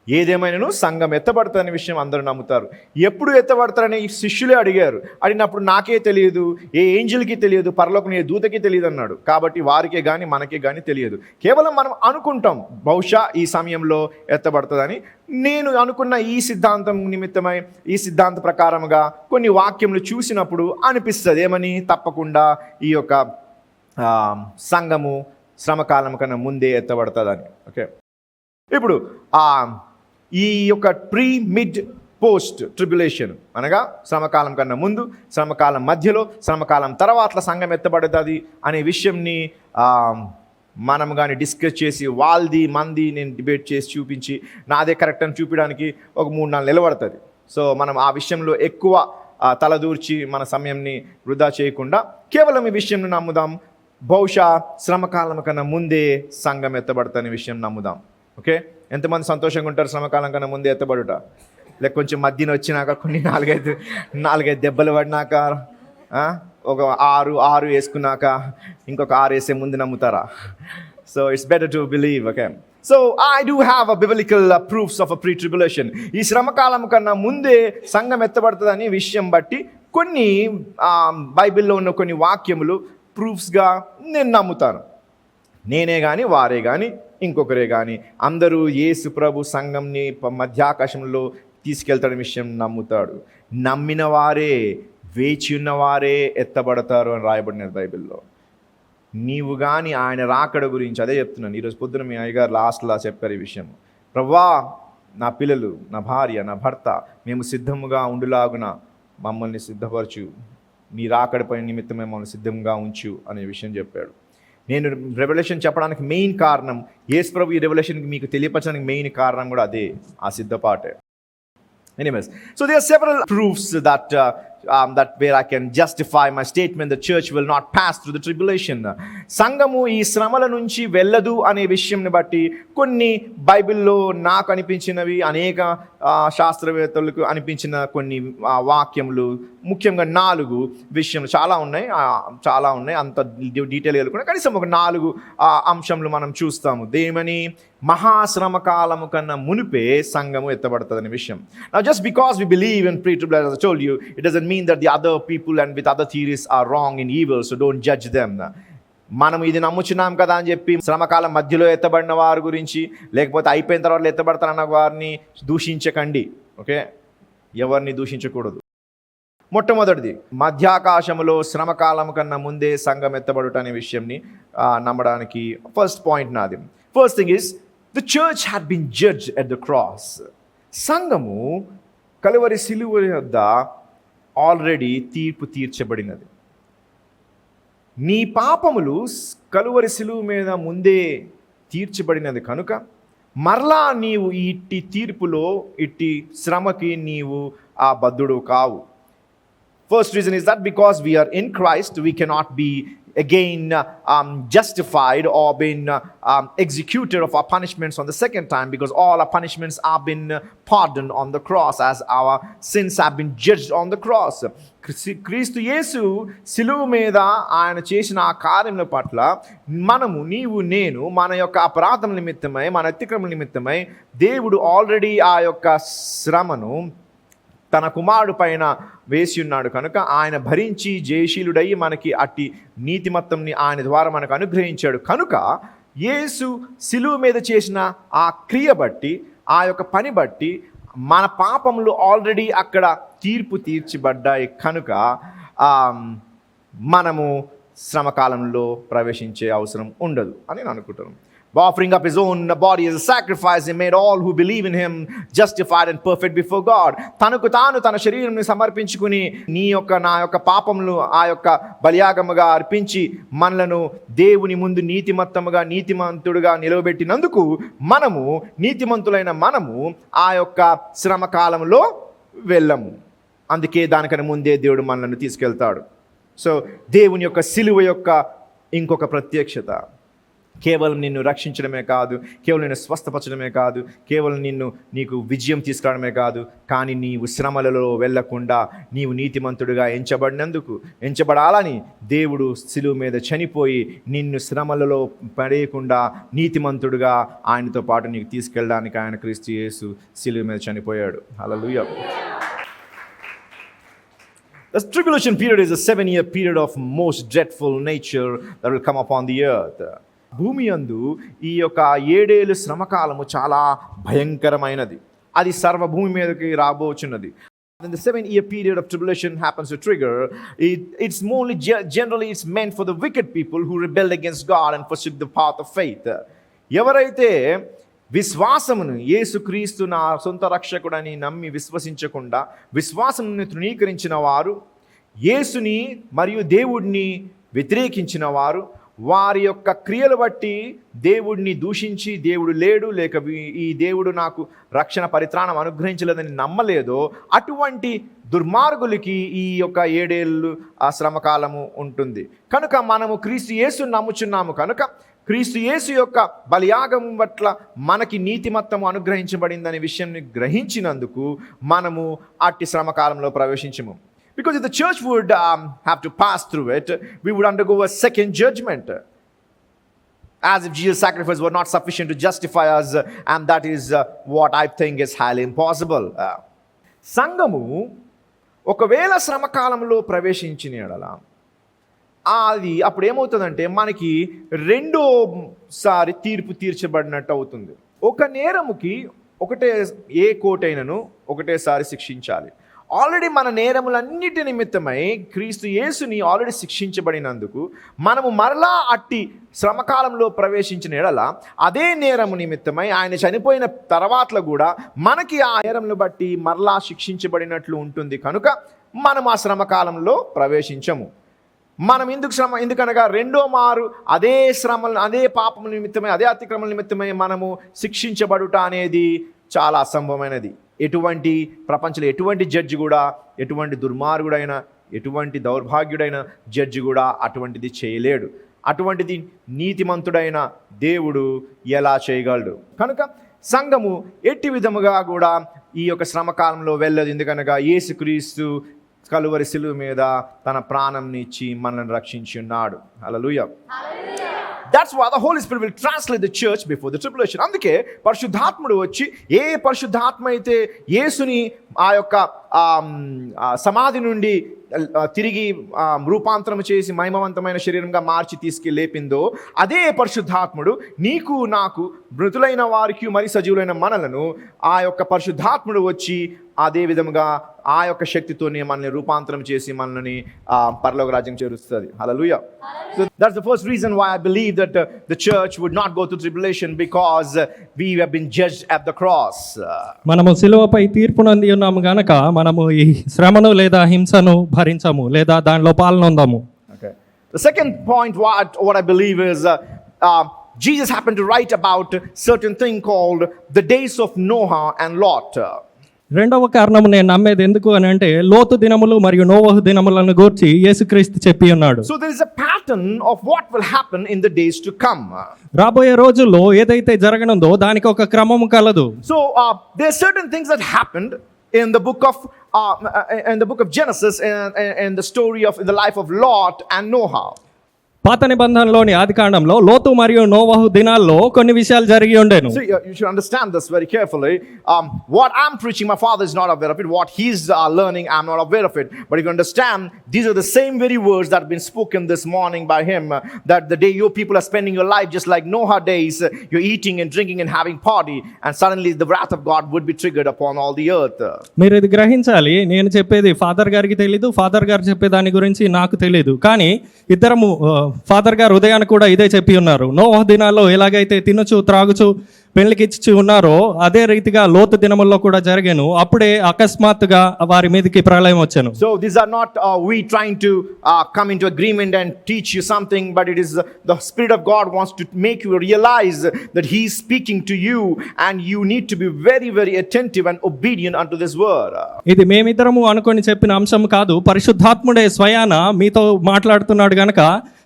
ఏదేమైనాను సంఘం ఎత్తబడతారనే విషయం అందరూ నమ్ముతారు. ఎప్పుడు ఎత్తబడతారని శిష్యులే అడిగినప్పుడు నాకే తెలియదు, ఏ ఏంజల్కి తెలియదు, పరలోకం ఏ దూతకి తెలియదు అన్నాడు. కాబట్టి వారికే కానీ మనకే కానీ తెలియదు. కేవలం మనం అనుకుంటాం బహుశా ఈ సమయంలో ఎత్తబడుతుందని. నేను అనుకున్న ఈ సిద్ధాంతం నిమిత్తమై, ఈ సిద్ధాంత ప్రకారంగా కొన్ని వాక్యములు చూసినప్పుడు అనిపిస్తుంది ఏమని, తప్పకుండా ఈ యొక్క సంఘము శ్రమకాలం కన్నా ముందే ఎత్తబడుతుందని. ఓకే, ఇప్పుడు ఈ యొక్క ప్రీ మిడ్ పోస్ట్ ట్రిబ్యులేషన్ అనగా శ్రమకాలం కన్నా ముందు, శ్రమకాలం మధ్యలో, శ్రమకాలం తర్వాత సంఘం ఎత్తబడుతుంది అనే విషయంని మనం కానీ డిస్కస్ చేసి మంది నేను డిబేట్ చేసి చూపించి నాదే కరెక్ట్ అని చూపించడానికి ఒక 3-4 నెలలు పడుతుంది. సో మనం ఆ విషయంలో ఎక్కువ తలదూర్చి మన సమయంని వృధా చేయకుండా కేవలం ఈ విషయంను నమ్ముదాం. బహుశా శ్రమకాలం కన్నా ముందే సంఘం ఎత్తబడుతున్న విషయం నమ్ముదాం. ఓకే, ఎంతమంది సంతోషంగా ఉంటారు శ్రమకాలం కన్నా ముందే ఎత్తబడుట? లేక కొంచెం మధ్యన వచ్చినాక కొన్ని 4-5 దెబ్బలు పడినాక ఒక 6 వేసుకున్నాక ఇంకొక 6 వేసే ముందు నమ్ముతారా? So it's better to believe. Okay, so I do have a biblical proofs of a pre tribulation. ఈ శ్రమకాలం కన్నా ముందే సంఘం ఎత్తబడుతుందని విషయం బట్టి కొన్ని బైబిల్లో ఉన్న కొన్ని వాక్యములు ప్రూఫ్స్గా నేను నమ్ముతాను. నేనే కానీ, వారే కానీ, ఇంకొకరే కానీ అందరూ యేసు ప్రభు సంఘంని మధ్యాకాశంలో తీసుకెళ్తాడని విషయం నమ్ముతాడు. నమ్మిన వారే, వేచి ఉన్నవారే ఎత్తబడతారు అని రాయబడినది బైబిల్లో. నీవు కానీ ఆయన రాకడ గురించి అదే చెప్తున్నాను. ఈరోజు పొద్దున మీ అయ్యగారు లాస్ట్లో చెప్పారు ఈ విషయం. ప్రభువా, నా పిల్లలు, నా భార్య, నా భర్త, మేము సిద్ధముగా ఉండులాగున మమ్మల్ని సిద్ధపరచు, నీ రాకడపై నిమిత్తమే మమ్మల్ని సిద్ధంగా ఉంచు అనే విషయం చెప్పాడు. నేను రెవల్యూషన్ చెప్పడానికి మెయిన్ కారణం, యేసు ప్రభు ఈ రెవల్యూషన్కి మీకు తెలియపరచడానికి మెయిన్ కారణం కూడా అదే, ఆ సిద్ధపాటే. Anyways, so there are several proofs that that where I can justify my statement the church will not pass through the tribulation. సంఘము ఈ శ్రమల నుంచి వెళ్ళదు అనే విషయంని బట్టి కొన్ని బైబిల్లో నాకు అనిపించినవి, అనేక శాస్త్రవేత్తలకు అనిపించిన కొన్ని వాక్యములు, ముఖ్యంగా 4 విషయంలో చాలా ఉన్నాయి, అంత డీటెయిల్గా వెళ్ళకుండా కనీసం ఒక 4 అంశంలు మనం చూస్తాము. దేమని? మహాశ్రమ కాలము కన్నా మునిపే సంఘము ఎత్తబడుతుందనే విషయం. Now just because we believe in pre-tribulation, as I told you, it doesn't mean that the other people and with other theories are wrong and evil, so don't judge them. మనం ఇది నమ్ముచున్నాం కదా అని చెప్పి శ్రమకాలం మధ్యలో ఎత్తబడిన వారి గురించి, లేకపోతే అయిపోయిన తర్వాత ఎత్తబడతారన్న వారిని దూషించకండి. ఓకే, ఎవరిని దూషించకూడదు. మొట్టమొదటిది, మధ్యాకాశములో శ్రమకాలం కన్నా ముందే సంఘం ఎత్తబడుట అనే విషయంని నమ్మడానికి ఫస్ట్ పాయింట్ నాది. First thing is the church had been judged at the cross. సంఘము కలువరి సిలువ వద్ద ఆల్రెడీ తీర్పు తీర్చబడినది. నీ పాపములు కలువరి సిలువ మీద ముందే తీర్చబడినది కనుక మరలా నీవు ఇట్టి తీర్పులో, ఇట్టి శ్రమకి నీవు బద్ధుడు కావు. First reason is that because we are in Christ, we cannot be again justified or been executed of our punishments on the second time, because all our punishments have been pardoned on the cross as our sins have been judged on the cross. క్రీస్తు యేసు సిలువ మీద ఆయన చేసిన ఆ కార్యముల పట్ల మనము, నీవు నేను, మన యొక్క అపరాధం నిమిత్తమై, మన అతిక్రమం నిమిత్తమై దేవుడు ఆల్రెడీ ఆ యొక్క శ్రమను తన కుమారుడు పైన వేసి ఉన్నాడు కనుక ఆయన భరించి జయశీలుడై మనకి అట్టి నీతిమత్తంని ఆయన ద్వారా మనకు అనుగ్రహించాడు కనుక యేసు సిలువ మీద చేసిన ఆ క్రియ బట్టి, ఆ యొక్క పని బట్టి మన పాపములు ఆల్రెడీ అక్కడ తీర్పు తీర్చబడ్డాయి కనుక మనము శ్రమకాలంలో ప్రవేశించే అవసరం ఉండదు అని నేను అనుకుంటున్నాను. Offering up his own body as a sacrifice, he made all who believe in him justified and perfect before God. తనకు తాను తన శరీరంని సమర్పించుకుని నా యొక్క పాపములు ఆ యొక్క బలియాగముగా అర్పించి మనలను దేవుని ముందు నీతిమంతుడుగా నిలవబెట్టినందుకు మనము, నీతిమంతులైన మనము ఆ యొక్క శ్రమ కాలంలో వెళ్ళము. అందుకే దానికన్నా ముందే దేవుడు మనలను తీసుకెళ్తాడు. సో దేవుని యొక్క సిలువ యొక్క ఇంకొక ప్రత్యక్షత కేవలం నిన్ను రక్షించడమే కాదు, కేవలం నిన్ను స్వస్థపరచడమే కాదు, కేవలం నీకు విజయం తీసుకురావడమే కాదు, కానీ నీవు శ్రమలలో వెళ్ళకుండా నీవు నీతిమంతుడిగా ఎంచబడాలని దేవుడు సిలువ మీద చనిపోయి నిన్ను శ్రమలలో పడేయకుండా నీతిమంతుడిగా ఆయనతో పాటు నీకు తీసుకెళ్ళడానికి ఆయన క్రీస్తు యేసు సిలువ మీద చనిపోయాడు. హల్లెలూయా. The tribulation period is a 7-year period of most dreadful nature that will come upon the earth. భూమి యందు ఈ యొక్క 7 ఏళ్ళు శ్రమకాలము చాలా భయంకరమైనది. అది సర్వభూమి మీదకి రాబోచున్నది. When the 7-year period of tribulation happens to trigger, it's more generally it's meant for the wicked people who rebelled against God and forsook the path of faith. ఎవరైతే విశ్వాసమును, యేసుక్రీస్తు నా సొంత రక్షకుడని నమ్మి విశ్వసించకుండా విశ్వాసమును తృణీకరించిన వారు, యేసుని మరియు దేవుడిని వ్యతిరేకించిన వారు, వారి యొక్క క్రియలు బట్టి దేవుడిని దూషించి దేవుడు లేడు, లేక ఈ దేవుడు నాకు రక్షణ పరిత్రాణం అనుగ్రహించలేదని నమ్మలేదో అటువంటి దుర్మార్గులకి ఈ యొక్క 7 ఏళ్ళు ఆ శ్రమకాలము ఉంటుంది. కనుక మనము క్రీస్తు యేసుని నమ్ముచున్నాము కనుక క్రీస్తు యేసు యొక్క బలియాగం పట్ల మనకి నీతిమత్తము అనుగ్రహించబడిందనే విషయాన్ని గ్రహించినందుకు మనము అట్టి శ్రమకాలంలో ప్రవేశించము. Because if the church would have to pass through it, we would undergo a second judgment. As if Jesus' sacrifice were not sufficient to justify us, and that is what I think is highly impossible. సంఘము ఒకవేళ శ్రమకాలంలో ప్రవేశించిన యెడల అది అప్పుడు ఏమవుతుందంటే మనకి రెండోసారి తీర్పు తీర్చబడినట్టు అవుతుంది. ఒక నేరముకి ఏ కోటైనను ఒకటేసారి శిక్షించాలి. ఆల్రెడీ మన నేరములన్నిటి నిమిత్తమై క్రీస్తు యేసుని ఆల్రెడీ శిక్షించబడినందుకు మనము మరలా అట్టి శ్రమకాలంలో ప్రవేశించిన యెడల అదే నేరము నిమిత్తమై ఆయన చనిపోయిన తర్వాతలో కూడా మనకి ఆ నేరమును బట్టి మరలా శిక్షించబడినట్లు ఉంటుంది కనుక మనం ఆ శ్రమకాలంలో ప్రవేశించము. మనం ఎందుకనగా రెండో మారు అదే అదే పాపం నిమిత్తమై, అదే అతిక్రమం నిమిత్తమై మనము శిక్షించబడుట అనేది చాలా అసంభవమైనది. ఎటువంటి ప్రపంచంలో ఎటువంటి జడ్జి కూడా, ఎటువంటి దుర్మార్గుడైన, ఎటువంటి దౌర్భాగ్యుడైన జడ్జి కూడా అటువంటిది చేయలేడు. అటువంటిది నీతిమంతుడైన దేవుడు ఎలా చేయగలడు? కనుక సంఘము ఎట్టి విధముగా కూడా ఈ యొక్క శ్రమకాలంలో వెళ్ళదు. ఎందుకనగా యేసుక్రీస్తు కలువరి శిలువ మీద తన ప్రాణంని ఇచ్చి మనల్ని రక్షించి ఉన్నాడు. హల్లెలూయా. That's why the Holy Spirit will translate the church before the tribulation. అందుకే పరిశుద్ధాత్ముడు వచ్చి, ఏ పరిశుద్ధాత్మ అయితే యేసుని ఆ యొక్క సమాధి నుండి తిరిగి రూపాంతరం చేసి మహిమవంతమైన శరీరంగా మార్చి తీసుకెళ్ళి లేపిందో, అదే పరిశుద్ధాత్ముడు నీకు నాకు మృతులైన వారికి మరి సజీవులైన మనలను ఆ యొక్క పరిశుద్ధాత్ముడు వచ్చి అదే విధముగా ఆ యొక్క శక్తితోనే మనల్ని రూపాంతరం చేసి మనల్ని పరలోక రాజ్యం చేరుస్తుంది. హల్లెలూయా. So that's the first reason why I believe that the church would not go through tribulation, because we have been judged at the cross. మనము సిలువపై తీర్పు నొంది ఉన్నాము గనక మనము ఈ శ్రమను లేదా హింసను భరించము, లేదా దానిలో పాల్గొందాము. Okay. The second point what I believe is Jesus happened to write about certain thing called the days of Noah and Lot. రెండవ కారణం నేను నమ్మేది ఎందుకు అని అంటే, లోతు దినములు మరియు నోవహు దినములను గూర్చి యేసుక్రీస్తు చెప్పి ఉన్నాడు. So there is a pattern of what will happen in the days to come. రాబోయే రోజుల్లో ఏదైతే జరగనుందో దానికి ఒక క్రమము కలదు. So there are certain things that happened in the book of Genesis and the story of in the life of Lot and Noah. పాత నిబంధనలోని ఆదికాండంలో లోతు మరియు నోవహు దినాల్లో కొన్ని విషయాలు జరిగి ఉండేను. So you should understand this very carefully. What I'm preaching, my father is not aware of it. What he's learning, I'm not aware of it. But if you understand, these are the same very words that have been spoken this morning by him, that the day your people are spending your life just like Noah days, you're eating and drinking and having party, and suddenly the wrath of God would be triggered upon all the earth. మీరు ఇది గ్రహించాలి. నేను చెప్పేది father గారికి తెలీదు, father గారు చెప్పే దాని గురించి నాకు తెలీదు. కానీ ఇద్దరము ఫాదర్ గారు ఉదయాన్ని కూడా ఇదే చెప్పి ఉన్నారు. నోవహు దినాల్లో ఎలాగైతే తినచ్చు త్రాగుచు పెళ్లికిచ్చి ఉన్నారో అదే రీతిగా లోతు దినముల్లో కూడా జరిగాను. అప్పుడే అకస్మాత్తుగా వారి మీదకి ప్రళయం వచ్చాను. So these are not we trying to come into agreement and teach you something, but it is the Spirit of God wants to make you realize that He is speaking to you, and you need to be very, very attentive and obedient unto this word. ఇది మేమిద్దరము అనుకొని చెప్పిన అంశం కాదు, పరిశుద్ధాత్ముడే స్వయాన మీతో మాట్లాడుతున్నాడు గనక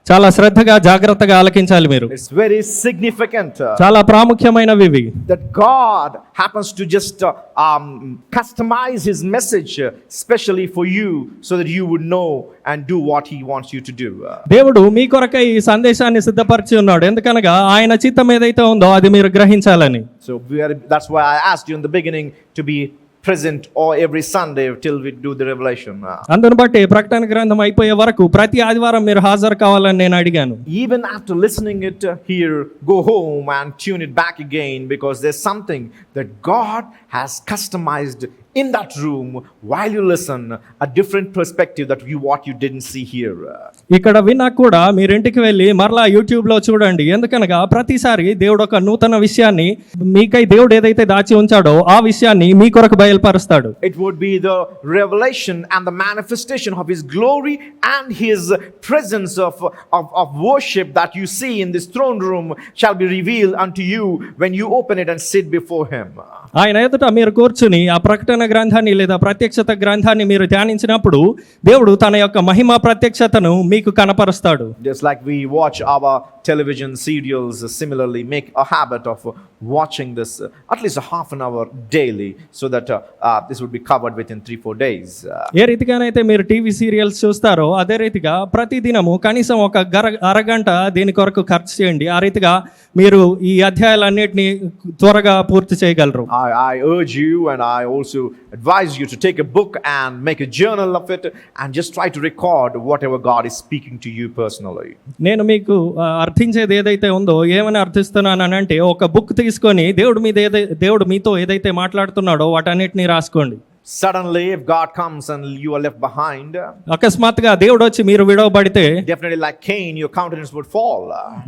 చాలా శ్రద్ధగా జాగ్రత్తగా ఆలకించాలి మీరు. It's very significant చాలా ప్రాముఖ్యమైనవి ఇవి. that God happens to just customize His message specially for you, so that you would know and do what He wants you to do. దేవుడు మీ కొరకై ఈ సందేశాన్ని సిద్ధపరిచి ఉన్నాడు. ఎందుకనగా ఆయన చిత్తం ఏదైతే ఉందో అది మీరు గ్రహించాలని. So that's why I asked you in the beginning to be present or every Sunday till we do the revelation. అందును బట్టి ప్రకటన గ్రంథం అయిపోయే వరకు ప్రతి ఆదివారం మీరు హాజరు కావాలని నేను అడిగాను. Even after listening it here, go home and tune it back again, because there's something that God has customized in that room while you listen, a different perspective that what you didn't see here. ఇక్కడ విన్నా కూడా మీరు ఇంటికి వెళ్ళి మరలా యూట్యూబ్లో చూడండి. ఎందుకనగా ప్రతిసారి దేవుడు ఒక నూతన విషయాన్ని మీకై దేవుడు ఏదైతే దాచి ఉంచాడో ఆ విషయాన్ని మీ కొరకు బయలుపరుస్తాడు. It would be the revelation and the manifestation of His glory and His presence of worship that you see in this throne room shall be revealed unto you when you open it and sit before Him. ఆయన ఎదుట మీరు కూర్చుని ఆ ప్రకటన గ్రంథాన్ని లేదా ప్రత్యక్షత గ్రంథాన్ని మీరు ధ్యానించినప్పుడు దేవుడు తన యొక్క మహిమ ప్రత్యక్షతను మీకు కనపరుస్తాడు. Just like we watch our television serials, similarly make a habit of watching this at least a half an hour daily, so that this would be covered within 3-4 days. ఏ రీతిగానైతే మీరు టీవీ సీరియల్స్ చూస్తారో అదే రీతిగా ప్రతి దినము కనీసం ఒక అరగంట దీని కొరకు ఖర్చు చేయండి. ఆ రీతిగా మీరు ఈ అధ్యాయాలన్నిటిని త్వరగా పూర్తి చేయగలరు. I urge you, and I also advise you to take a book and make a journal of it, and just try to record whatever God is speaking to you personally. నేను మీకు అర్థించేది ఏదైతే ఉందో ఏమని అర్థిస్తున్నాను అంటే, ఒక బుక్ తీసుకొని దేవుడు మీతో ఏదైతే మాట్లాడుతున్నాడో వాటన్నిటిని రాసుకోండి. Suddenly, if God comes and you are left behind, అకస్మాత్తుగా దేవుడు వచ్చి మీరు విడవబడితే definitely like Cain, your countenance would fall.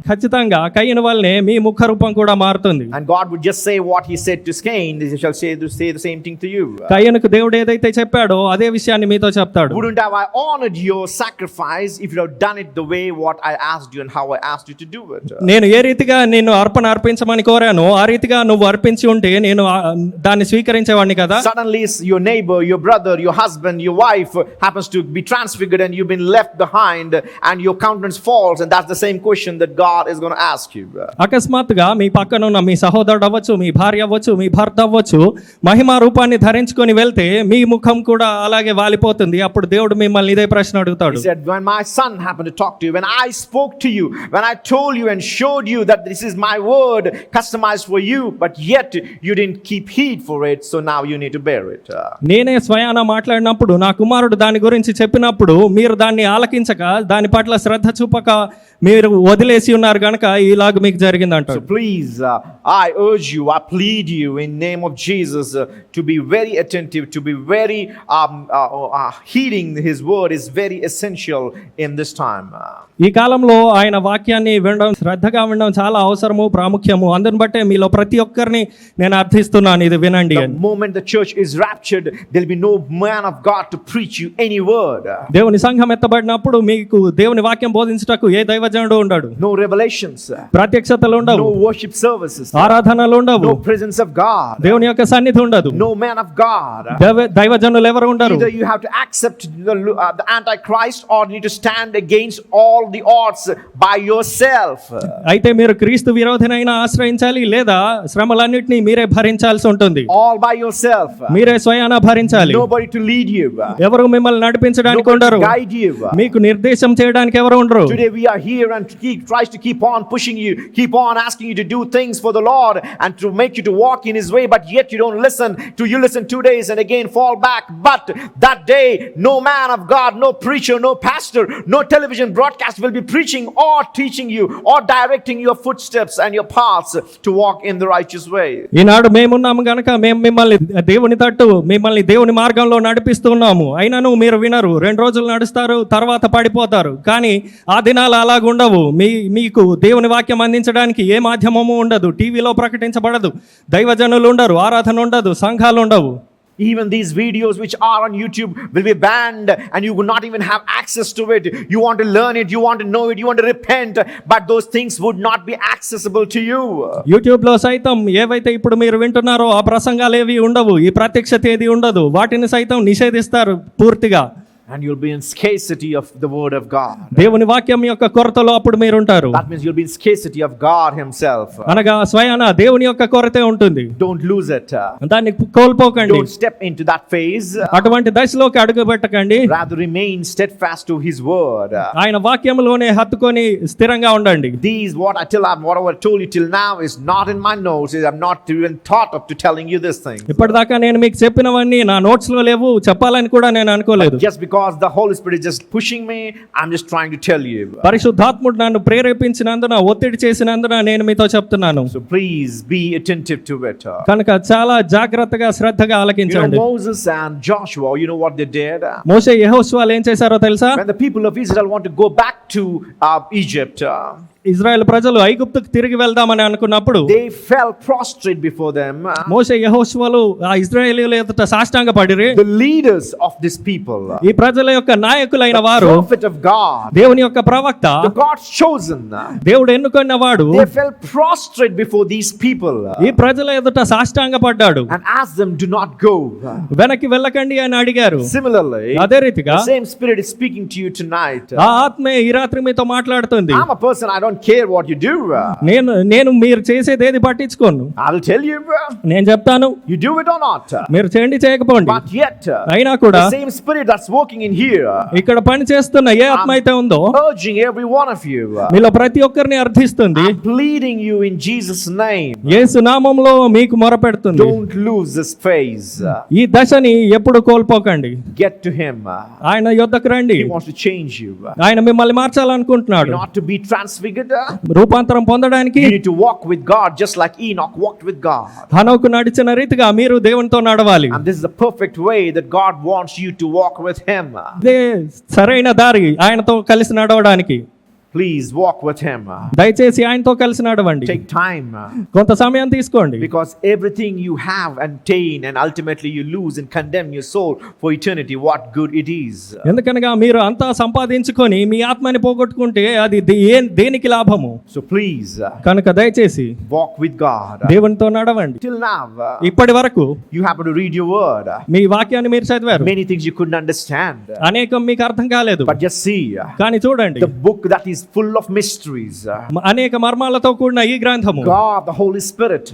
ఖచ్చితంగా కయ్యను వల్లనే మీ ముఖ రూపం కూడా మారుతుంది. And God would just say what he said to Cain, he shall say the same thing to you. కయ్యనుకు దేవుడు ఏదైతే చెప్పాడో అదే విషయాన్ని మీతో చెప్తాడు. Wouldn't have I honored your sacrifice if you have done it the way what I asked you and how I asked you to do it? నేను ఏ రీతిగా నిన్ను అర్పణ అర్పించమని కోరానో ఆ రీతిగా నువ్వు అర్పించి ఉంటే నేను దాన్ని స్వీకరించేవాడిని కదా. Suddenly your neighbor, your brother, your husband, your wife happens to be transfigured and you've been left behind and your countenance falls, and that's the same question that God is going to ask you. అకస్మాత్తుగా మీ పక్కన ఉన్న మీ సహోదరుడు అవ్వచ్చు, మీ భార్య అవ్వచ్చు, మీ భర్త అవ్వచ్చు, మహిమా రూపాన్ని ధరించుకొని వెళ్తే మీ ముఖం కూడా అలాగే వాలిపోతుంది. అప్పుడు దేవుడు మిమ్మల్ని ఇదే ప్రశ్న అడుగుతాడు. He said, when my son happened to talk to you, when I spoke to you, when I told you and showed you that this is my word customized for you, but yet you didn't keep heed for it, so now you need to bear it. నేనే స్వయాన మాట్లాడినప్పుడు నా కుమారుడు దాని గురించి చెప్పినప్పుడు మీరు దాన్ని ఆలకించక దాని పట్ల శ్రద్ధ చూపక మీరు వదిలేసి ఉన్నారు కనుక ఇలాగ మీకు జరిగిందంటారు. So please, I urge you, I plead you in name of Jesus to be very attentive, to be very heeding his word is very essential in this time. ఈ కాలంలో ఆయన వాక్యాన్ని వినడం, శ్రద్ధగా వినడం చాలా అవసరము, ప్రాముఖ్యము. అందుని బట్టే మీలో ప్రతి ఒక్కరిని నేను అర్థిస్తున్నాను, ఇది వినండి The అని. moment the church is raptured, there'll be no man of God to preach you any word. దేవుని సంఘం ఎత్తబడినప్పుడు మీకు దేవుని వాక్యం బోధించుటకు ఏ దైవజనుడు ఉండడు. No revelations, ప్రత్యక్షతలు ఉండవు, no worship services, ఆరాధనలు ఉండవు, no presence of God, దేవుని యొక్క సన్నిధి ఉండదు, no man of God. దైవజనులు ఎవరు ఉండరు. Either you have to accept the Antichrist or you need to stand against all the odds by yourself. అయితే మీరు క్రీస్తు విరోధినైనా ఆశ్రయించాలి, లేదా శ్రమలన్నిటినీ మీరే భరించాల్సి ఉంటుంది. All by yourself. మీరే స్వయాన భరించాలి. Nobody to lead you. ఎవరు మిమ్మల్ని నడిపించడానికి Nobody ఉండరు, to guide you. మీకు నిర్దేశం చేయడానికి ఎవరు ఉండరు. Today we are here and tries to keep on pushing you, keep on asking you to do things for the Lord and to make you to walk in his way, but yet you don't listen. You listen 2 days and again fall back. But that day no man of God, no preacher, no pastor, no television broadcast will be preaching or teaching you or directing your footsteps and your paths to walk in the righteous way. ఈనాడు మేమున్నాము గనక మేము మిమ్మల్ని దేవుని తట్టు, మిమ్మల్ని దేవుని మార్గంలో నడిపిస్తున్నాము. అయినను మీరు వినరు. 2 రోజులు నడుస్తారు, తర్వాత పడిపోతారు. కానీ ఆ దినాలు అలాగుండవు. మీకు దేవుని వాక్యం అందించడానికి ఏ మాధ్యమము ఉండదు, టీవీలో ప్రకటించబడదు, దైవజనులు ఉండరు, ఆరాధన ఉండదు, సంఘాలు ఉండవు. Even these videos which are on YouTube will be banned and you will not even have access to it. You want to learn it, you want to know it, you want to repent, but those things would not be accessible to you. YouTube లో సైతం ఏవైతే ఇప్పుడు మీరు వింటున్నారో ఆ ప్రసంగాలు ఏవి ఉండవు, ఈ ప్రత్యక్షత ఏది ఉండదు, వాటిని సైతం నిషేధిస్తారు పూర్తిగా. And you'll be in scarcity of the word of God. దేవుని వాక్యం యొక్క కొరతలో అప్పుడు మీరు ఉంటారు. That means you'll be in scarcity of God himself. అనగా స్వయాన దేవుని యొక్క కొరతే ఉంటుంది. Don't lose it. దాన్ని కోల్పోకండి. Don't step into that phase. అటువంటి దశలోకి అడుగు పెట్టకండి. Rather remain steadfast to his word. ఆయన వాక్యంలోనే హత్తుకొని స్థిరంగా ఉండండి. These what I told you till now is not in my notes. I'm not even thought of to telling you this thing. ఇప్పటిదాకా నేను మీకు చెప్పినవన్నీ నా నోట్స్ లో లేవు, చెప్పాలని కూడా నేను అనుకోలేదు. Just because the Holy Spirit is just pushing me, I'm just trying to tell you. పరిశుద్ధాత్ముడు నన్ను ప్రేరేపించినందున, ఒత్తిడి చేసినందున నేను మీతో చెప్తున్నాను. So please be attentive to it. కనుక చాలా జాగ్రత్తగా శ్రద్ధగా ఆలకించండి. Moses and Joshua, you know what they did? మోషే యెహోషువలు ఏం చేశారో తెలుసా? When the people of Israel want to go back to Egypt, Israel ప్రజలు ఐగుప్తుకు తిరిగి వెళ్దామని అనుకున్నప్పుడు they fell prostrate before them. మోషే యెహోషువలు ఆ ఇశ్రాయేలీయుల ఎదుట సాష్టాంగపడిరి. The leaders of this people, ఈ ప్రజల యొక్క నాయకులైన వారు, prophet of God, దేవుని యొక్క ప్రవక్త, the God's chosen, దేవుడు ఎన్నుకున్న వాడు, they fell prostrate before these people ఈ ప్రజల ఎదుట సాష్టాంగపడ్డాడు. and asked them, do not go. వెనక్కి వెళ్ళకండి అని అడిగారు. Similarly, అదే రీతిగా the same spirit is speaking to you tonight. ఆ ఆత్మే ఈ రాత్రి మీతో మాట్లాడుతుంది. I'm a person, I don't care what you do. నేను మీరు చేసేది ఏది పట్టించుకోను. I'll tell you, నేను చెప్తాను, you do it or not. మీరు చేయండి చేయకపోండి. But yet, అయినా కూడా the same spirit that's working in here, ఇక్కడ పని చేస్తున్న ఏ ఆత్మ అయితే ఉందో urging every one of you, మీలో ప్రతి ఒక్కరిని అర్థిస్తుంది, I'm pleading you in Jesus' name, యేసు నామములో మీకు మొరపెడుతుంది. don't lose this phase. ఈ దశని ఎప్పుడు కోల్పోకండి. Get to him. ఆయన యొద్దకు రండి. He wants to change you. ఆయన మిమ్మల్ని మార్చాలనుకుంటున్నాడు. Not to be transfigured, transformated, రూపాంతరం పొందడానికి you need to walk with God just like Enoch walked with God. హనోకు నడిచిన రీతిగా మీరు దేవునితో నడవాలి. And this is the perfect way that God wants you to walk with Him. ఇదే సరైన దారి ఆయనతో కలిసి నడవడానికి. Please walk with Him. దయచేసి ఆయనతో కలిసి నడవండి. Take time. కొంత సమయం తీసుకోండి. Because everything you have attained and ultimately you lose and condemn your soul for eternity, what good it is. ఎందుకనగా మీరు అంతా సంపాదించుకొని మీ ఆత్మని పోగొట్టుకుంటే అది దేనికి లాభము? So please కనుక దయచేసి walk with God. దేవునితో నడవండి. Till now, ఇప్పటి వరకు you happen to read your word. మీ వాక్యాన్ని మీరు చదివారు. Many things you couldn't understand. అనేకం మీకు అర్థం కాలేదు. But just see, కానీ చూడండి, the book that is full of mysteries. అనేక మర్మాలతో కూడిన ఈ గ్రంథము God, the Holy Spirit,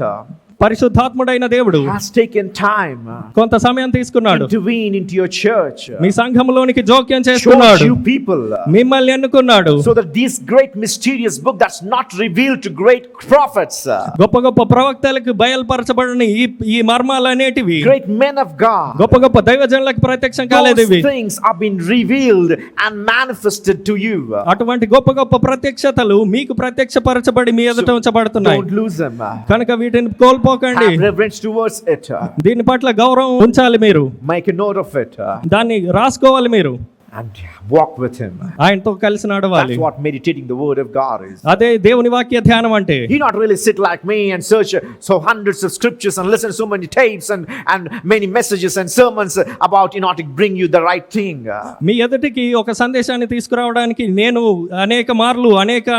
పరిశుద్ధాత్ముడైన దేవుడు has taken time కొంత సమయం తీసుకున్నాడు. intervene into your church, మీ సంఘములోనికి జోక్యం chose చేసుకున్నాడు. you people, మిమ్మల్ని ఎన్నుకున్నాడు. so that this great mysterious book that's not revealed to great prophets, గొప్ప గొప్ప ప్రవక్తలకు బయలుపరచబడిన ఈ మర్మాలనేటివి great men of God, గొప్ప గొప్ప దైవజనులకు ప్రత్యక్షం కాలేదు. those ఇవి things are being revealed and manifested to you. అటువంటి గొప్ప గొప్ప ప్రత్యక్షతలు మీకు ప్రత్యక్షపరచబడి మీ ఎదుట ఉంచబడుతున్నాయి. Don't lose them. కనుక వీటిని కోల్పోకండి. Have reverence towards it. దీని పట్ల గౌరవం ఉంచాలి. మీరు Make a note of it. దాన్ని రాసుకోవాలి. మీరు And walk with Him. ఆయనతో కలిసి నడవాలి. That's what meditating the Word of God is. అదే దేవుని వాక్య ధ్యానం అంటే. You not really sit like me and search so hundreds of scriptures and listen to so many tapes and many messages and sermons about to bring you the right thing. మీ ఎదుటికి ఒక సందేశాన్ని తీసుకురావడానికి నేను అనేక మార్లు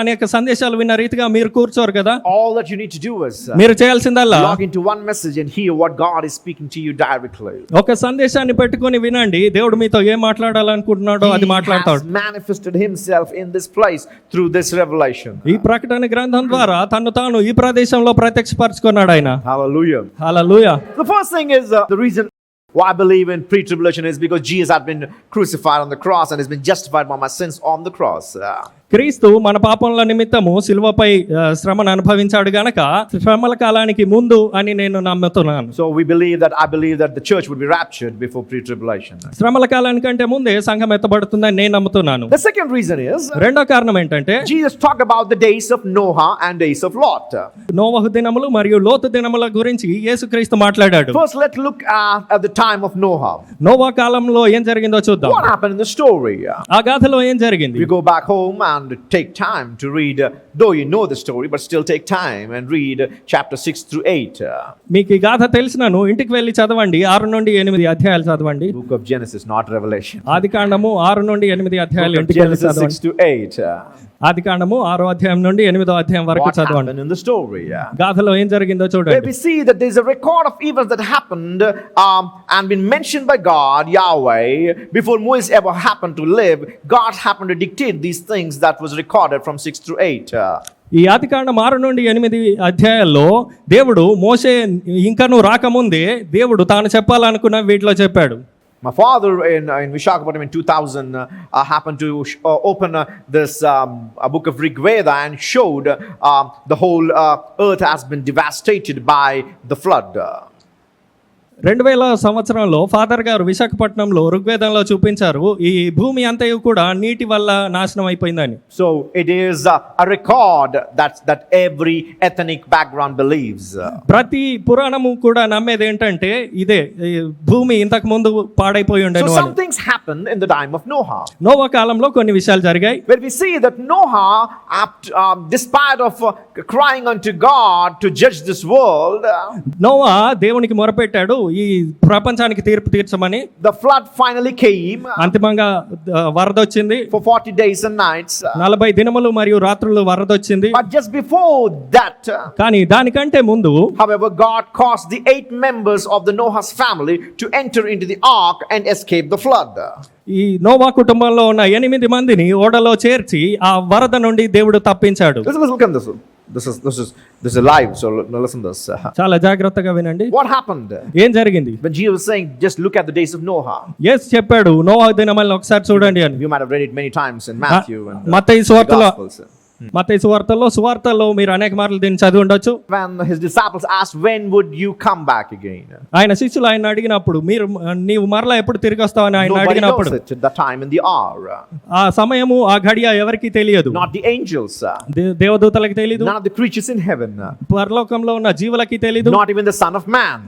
అనేక సందేశాలు విన్న రీతిగా మీరు కూర్చోరు కదా. All that you need to do is మీరు చేయాల్సిందల్లా log into one message and hear what God is speaking to you directly. ఒక సందేశాన్ని పెట్టుకొని వినండి. దేవుడు మీతో ఏం మాట్లాడాలనుకుంటున్నాడో అది మాట్లాడతాడు. He has manifested Himself in this place through this revelation. ఈ ప్రకటన గ్రంథం ద్వారా తన్ను తాను ఈ ప్రదేశంలో ప్రత్యక్షపరచుకున్నాడు ఆయన. Hallelujah. Hallelujah. The first thing is the reason why I believe in pre-tribulation is because Jesus had been crucified on the cross and has been justified by my sins on the cross. క్రీస్తు మన పాపముల నిమిత్తము సిలువపై శ్రమను అనుభవించాడు గనక శ్రమల కాలానికి ముందు అని నేను నమ్ముతున్నాను. So I believe that the church would be raptured before pre-tribulation. శ్రమల కాలానికంటే ముందే సంఘం ఎత్తబడుతుందని నేను నమ్ముతున్నాను. The second reason is రెండో కారణం ఏంటంటే Jesus talked about the days of Noah and days of Lot. నోవహు దినములు మరియు లోతు దినముల గురించి యేసుక్రీస్తు మాట్లాడాడు. First let's look at the time of Noah. నోవా కాలంలో ఏం జరిగిందో చూద్దాం. What happened in the story? ఆ గాథలో ఏం జరిగింది? We go back home and take time to read, though you know the story, but still take time and read chapter 6 through 8. మీకు ఈ గాథ తెలిసినను ఇంటికి వెళ్ళి చదవండి. 6 నుండి 8 అధ్యాయాలు చదవండి. Book of Genesis, not Revelation. ఆదికాండము 6 నుండి 8 అధ్యాయాలు Book of ఇంటికి వెళ్ళి Genesis చదవండి. 6 to 8. ఆదికాండము 6వ అధ్యాయం నుండి 8వ అధ్యాయం వరకు What చదవండి. happened in the story? గాథలో ఏం జరిగిందో Where చూడండి. we see that there is a record of events that happened and been mentioned by God, Yahweh, before Moses ever happened to live. God happened to dictate these things that was recorded from 6 through 8. ఈ ఆదికాండం 6 నుండి 8 అధ్యాయాల్లో దేవుడు మోషే ఇంకను రాకముందే దేవుడు తాను చెప్పాలనుకున్న వీటిలో చెప్పాడు. My father in Visakhapatnam in 2000 happened to open this a book of Rig Veda and showed the whole earth has been devastated by the flood. 2000 సంవత్సరంలో ఫాదర్ గారు విశాఖపట్నంలో ఋగ్వేదంలో చూపించారు ఈ భూమి అంతయు కూడా నీటి వల్ల నాశనం అయిపోయిందని. So it is a record that every ethnic background believes. ప్రతి పురాణము కూడా నమ్మేది ఏంటంటే ఇదే, ఈ భూమి ఇంతకు ముందు పాడైపోయి So ఉండేను some అని. things happened in the time of Noah. నోవా కాలంలో కొన్ని విషయాలు జరిగాయి. Where we see that Noah, despite of crying unto God to judge this world, నోవా దేవునికి మొరపెట్టాడు ఈ ప్రపంచానికి తీర్పు తీర్చమని. the flood finally came అంతిమంగా వరద వచ్చింది. for 40 days and nights. 40 దినములు మరియు రాత్రులు వరద వచ్చింది. But just before that, కానీ దానికంటే ముందు however, God caused the 8 members of the Noah's family to enter into the ark and escape the flood. ఈ నోవా కుటుంబంలో ఉన్న 8 మందిని ఓడలో చేర్చి ఆ వరద నుండి దేవుడు తప్పించాడు. This is live, so listen to this. చాలా జాగ్రత్తగా వినండి. What happened? ఏం జరిగింది? When Jesus was saying, just look at the days of Noah. యేసు చెప్పాడు నోవా దినములను ఒకసారి చూడండి అని. You might have read it many times in Matthew and Mattayi the సువార్తలో Gospels. మత్తయి సువార్తల్లో మీరు అనేక మార్లు దీన్ని చదివి ఉండొచ్చు. When his disciples asked, when would you come back again? ఆయన శిష్యులు ఆయన అడిగినప్పుడు నీవు మరలా ఎప్పుడు తిరిగి వస్తావని ఆయన Nobody అడిగినప్పుడు knows it, the time and the hour. ఆ సమయము ఆ గడియ ఎవరికి తెలియదు. Not the angels, దేవదూతలకు తెలియదు, none of the creatures in heaven, పరలోకంలో ఉన్న జీవులకి తెలియదు, not even the Son of Man.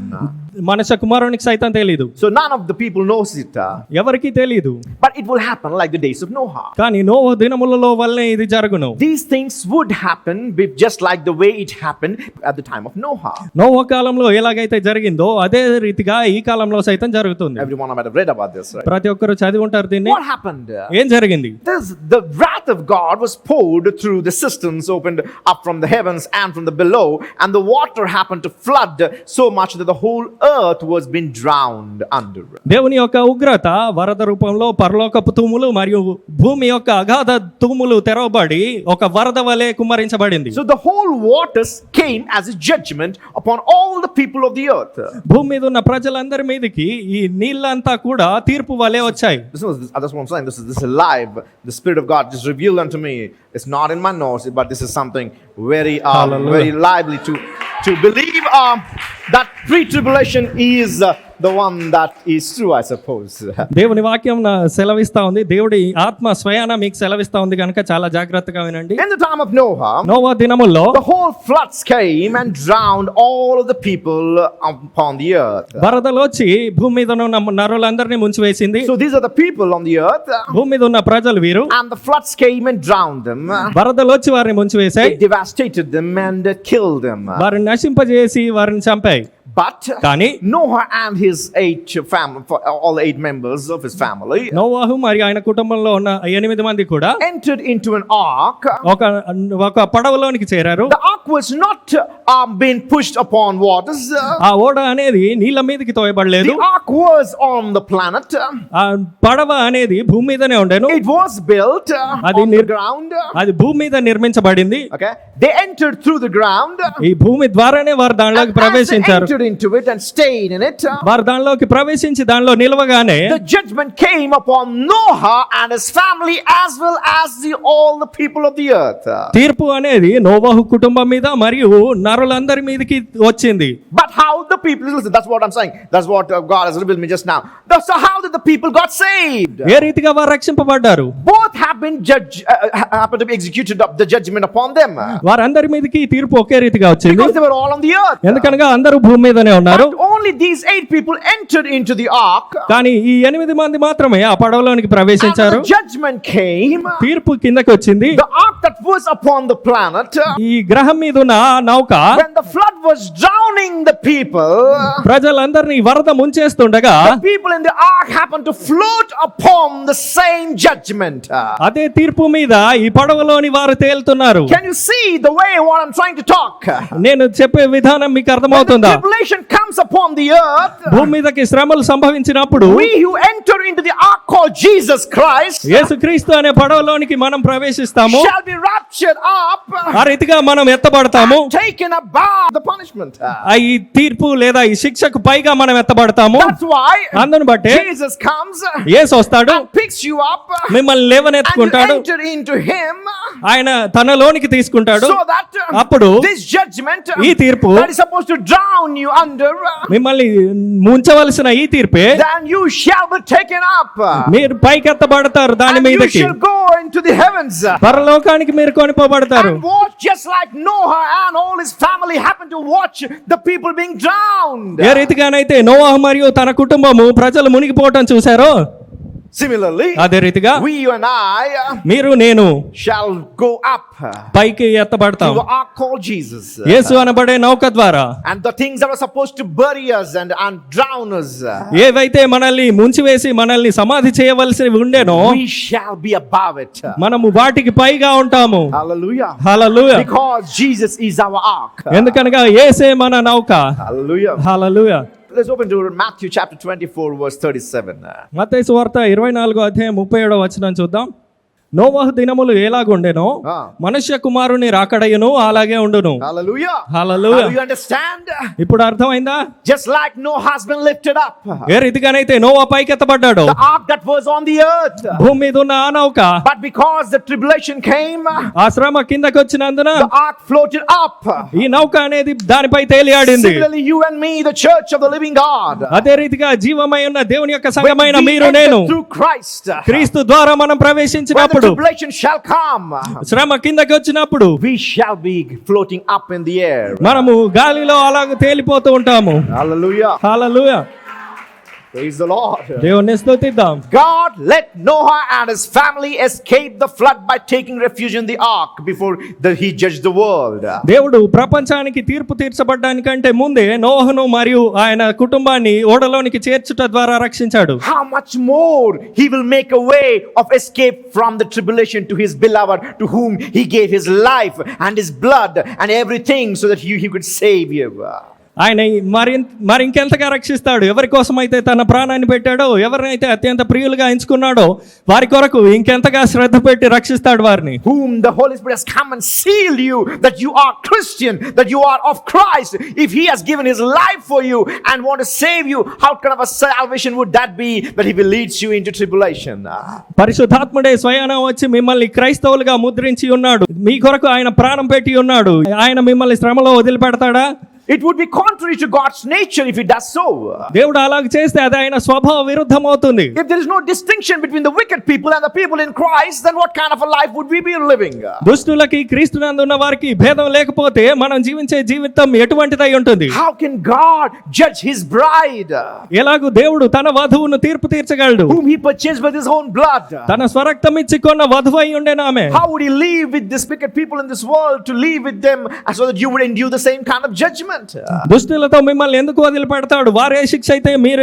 మనుష్య కుమారునికి సైతం తెలియదు. So none of the people knows it. ఎవరికి తెలియదు. But it will happen like the days of Noah. కానీ నోవహు దినములలో వల్లే ఇది జరుగును. These things would happen just like the way it happened at the time of Noah. నోవహు కాలంలో ఎలాగైతే జరిగిందో అదే రీతిగా ఈ కాలంలో సైతం జరుగుతుంది. Everyone might have read about this, right? ప్రతి ఒక్కరు చదివి ఉంటారు దీన్ని. What happened? ఏం జరిగింది? The wrath of God was poured through the cisterns opened up from the heavens and from the below, and the water happened to flood so much that the whole earth was being drowned under. దేవుని యొక్క ఉగ్రత వరద రూపంలో పరలోకపు తూములు మరియు భూమి యొక్క అగాధ తూములు తెరవబడి ఒక వరద వలె కుమ్మరించబడింది. So the whole waters came as a judgment upon all the people of the earth. భూమి మీద ఉన్న ప్రజలందరి మీదకి ఈ నీళ్ళంతా కూడా తీర్పు వలె వచ్చాయి. That's what I'm saying. This is alive. The Spirit of God just revealed unto me. It's not in my notes, but this is something very very lively to believe that pre-tribulation is the one that is true, I suppose. దేవుని వాక్యం సెలవిస్తా ఉంది. దేవుడి ఆత్మ స్వయాన మీకు సెలవిస్తా ఉంది కనుక చాలా జాగ్రత్తగా వినండి. In the time of Noah, Noah దినముల్లో the whole floods came and drowned all of the people upon the earth. వరదలోచి భూమి మీద ఉన్న నరులందరినీ ముంచివేసింది. So these are the people on the earth. భూమి మీద ఉన్న ప్రజలు వీరు. And the floods came and drowned them. వరదలోచి వారిని ముంచివేశాయి. They devastated them and killed them. వారిని నశింపజేసి వారిని చంపాయి. But కానీ Noah and his 8 family, all 8 members of his family, నోవాహు మరియు ఆయన కుటుంబంలో ఉన్న 8 మంది కూడా entered into an ark. ఒక పడవలోనికి చేరారు. The ark was not being pushed upon waters. ఆ ఓడ అనేది నీళ్ళ మీదకి తోయబడలేదు. The ark was on the planet. ఆ పడవ అనేది భూమి మీదనే ఉండేను. It was built on the ground. అది భూమి మీద నిర్మించబడింది. Okay, they entered through the ground. ఈ భూమి ద్వారానే వారు దానిలోకి ప్రవేశించారు. Entered into it and stayed in it. వారు దానిలోకి ప్రవేశించి దానిలో నిలవగానే The judgment came upon Noah and his family as well as all the people of the earth. తీర్పు అనేది నోవాహు కుటుంబం మీద మరియు నరులందరి మీదకి వచ్చింది. But how the people, listen, that's what I'm saying. That's what God has revealed me just now. So how did the people got saved? ఏ రీతిగా వారు రక్షింపబడ్డారు? Both have been happened to be executed up the judgment upon them. వారందరి మీదకి ఈ తీర్పు ఒకే రీతిగా వచ్చింది. Because they were all on the earth. ఎందుకనగా అందరూ భూమి మీదనే ఉన్నారు. But only these 8 people entered into the ark. కానీ ఈ 8 మంది మాత్రమే ఆ పడవలోనికి ప్రవేశించారు. And the judgment came. తీర్పు కిందకి వచ్చింది. The ark that was upon the planet, ఈ గ్రహం మీద ఉన్న నౌక when the flood was drowning the people, ప్రజలందరినీ వరద ముంచేస్తుండగా the people in the ark happened to float upon the same judgment. అదే తీర్పు మీద ఈ పడవలోని వారు తేలుతున్నారు. Can you see the way what I'm trying to talk? నేను చెప్పే విధానం మీకు అర్థమవుతుందా? When the tribulation comes upon the earth, భూమి మీదకి శ్రమలు సంభవించినప్పుడు we who enter into the ark called Jesus Christ, యేసుక్రీస్తు అనే పడవలోనికి మనం ప్రవేశిస్తాము. shall be raptured up, ఆ రీతిగా మనం ఎత్తబడతాము. taken above the punishment. ఈ తీర్పు లేదా ఈ శిక్షకు పైగా మనం ఎత్తబడతాము. That's why అందును బట్టి Jesus comes యేసు వస్తాడు, and picks you up, మిమ్మల్ని and you లేవనెత్తుకుంటాడు, enter into him, ఆయన తనలోనికి తీసుకుంటాడు. so that అప్పుడు this judgment ఈ తీర్పు that is supposed to drown you under, మిమ్మల్ని ముంచవలసిన ఈ తీర్పే then you shall be taken up, మీరు పైకెత్తబడతారు. దాని and you మీదకి shall go into the heavens, పరలోకానికి మీరు కొనిపోబడతారు. and watch just like Noah and all his family happened to watch the people being drowned. ఏ రీతిగానైతే నోవాహు మరియు తన కుటుంబము ప్రజలు మునిగిపోవటం చూశారో Similarly, అదే రీతిగా we, you and I, మీరు నేను shall go up పైకి ఎత్తబడతాం. to our called Jesus. యేసు అనబడే నౌక ద్వారా. And the things that are supposed to bury us and drown us, ఏవైతే మనల్ని ముంచివేసి మనల్ని సమాధి చేయవలసి ఉండేనో we shall be above it. మనము వాటికి పైగా ఉంటాము. Hallelujah. Hallelujah. Because Jesus is our ark. ఎందుకనగా యేసే మన నౌక. Hallelujah. Hallelujah. Let's open to Matthew chapter 24 verse 37. మత్తయి సువార్త 24వ అధ్యాయం 37వ వచనం చూద్దాం. నోవహు దినములు ఎలాగుండెనో Ah. మనుష్య కుమారుని రాకడయును అలాగే ఉండును. Hallelujah. Hallelujah. Do you understand? ఇప్పుడు అర్థమైందా? Just like Noah has been lifted up, ఏ రీతిగానైతే నోవా పైకెత్తబడ్డాడు, the ark that was on the earth, భూమి మీద ఉన్న ఆ నౌక but because the tribulation came, ఆ శ్రమ కిందకి వచ్చినందున the ark floated up. ఈ నౌక అనేది దానిపై తేలియాడింది. Similarly, you and me, the church of the living God, అదే రీతిగా జీవమై ఉన్న దేవుని యొక్క when సంఘమైన we మీరు enter నేను through Christ, క్రీస్తు ద్వారా మనం when the ప్రవేశించినప్పుడు, tribulation shall come, శ్రమ కిందకి వచ్చినప్పుడు we shall be floating up in the air. మనము గాలిలో అలాగ తేలిపోతూ ఉంటాము. Hallelujah. Hallelujah. Praise the Lord. దేవుని స్తుతిద్దాం. God let Noah and his family escape the flood by taking refuge in the ark before he judged the world. దేవుడు ప్రపంచానికి తీర్పు తీర్చబడ్డానికంటే ముందే నోహను మరియు ఆయన కుటుంబాన్ని ఓడలోనికి చేర్చుట ద్వారా రక్షించాడు. How much more he will make a way of escape from the tribulation to his beloved, to whom he gave his life and his blood and everything so that he could save you. ఆయన మరి ఇంకెంతగా రక్షిస్తాడు. ఎవరి కోసం అయితే తన ప్రాణాన్ని పెట్టాడో, ఎవరినైతే అత్యంత ప్రియులుగా ఎంచుకున్నాడో వారి కొరకు ఇంకెంతగా శ్రద్ధ పెట్టి రక్షిస్తాడు వారిని. Whom the Holy Spirit has come and sealed you that you are Christian, that you are of Christ. If he has given his life for you and want to save you, how kind of a salvation would that be, that he will lead you into tribulation? పరిశుద్ధాత్ముడే స్వయాన వచ్చి మిమ్మల్ని క్రైస్తవులుగా ముద్రించి ఉన్నాడు. మీ కొరకు ఆయన ప్రాణం పెట్టి ఉన్నాడు. ఆయన మిమ్మల్ని శ్రమలో వదిలిపెడతాడా? It would be contrary to God's nature if he does so. దేవుడు అలాగ చేస్తే అది ఆయన స్వభావ విరుద్ధమవుతుంది. If there is no distinction between the wicked people and the people in Christ, then what kind of a life would we be living? దుష్టులకి క్రీస్తునందు ఉన్న వారికి భేదం లేకపోతే మనం జీవించే జీవితం ఎటువంటిదై ఉంటుంది? How can God judge his bride, ఎలాగూ దేవుడు తన వధువును తీర్పు తీర్చగలడు? whom he purchased with his own blood? తన స్వరక్తం ఇచ్చి కొన్న వధువు అయి ఉండేనా ఆమె? How would he live with these wicked people in this world, to live with them so that you would endure the same kind of judgment? దుష్టులతో మిమ్మల్ని ఎందుకు వదిలిపెడతాడు? వారు ఏ శిక్ష అయితే మీరు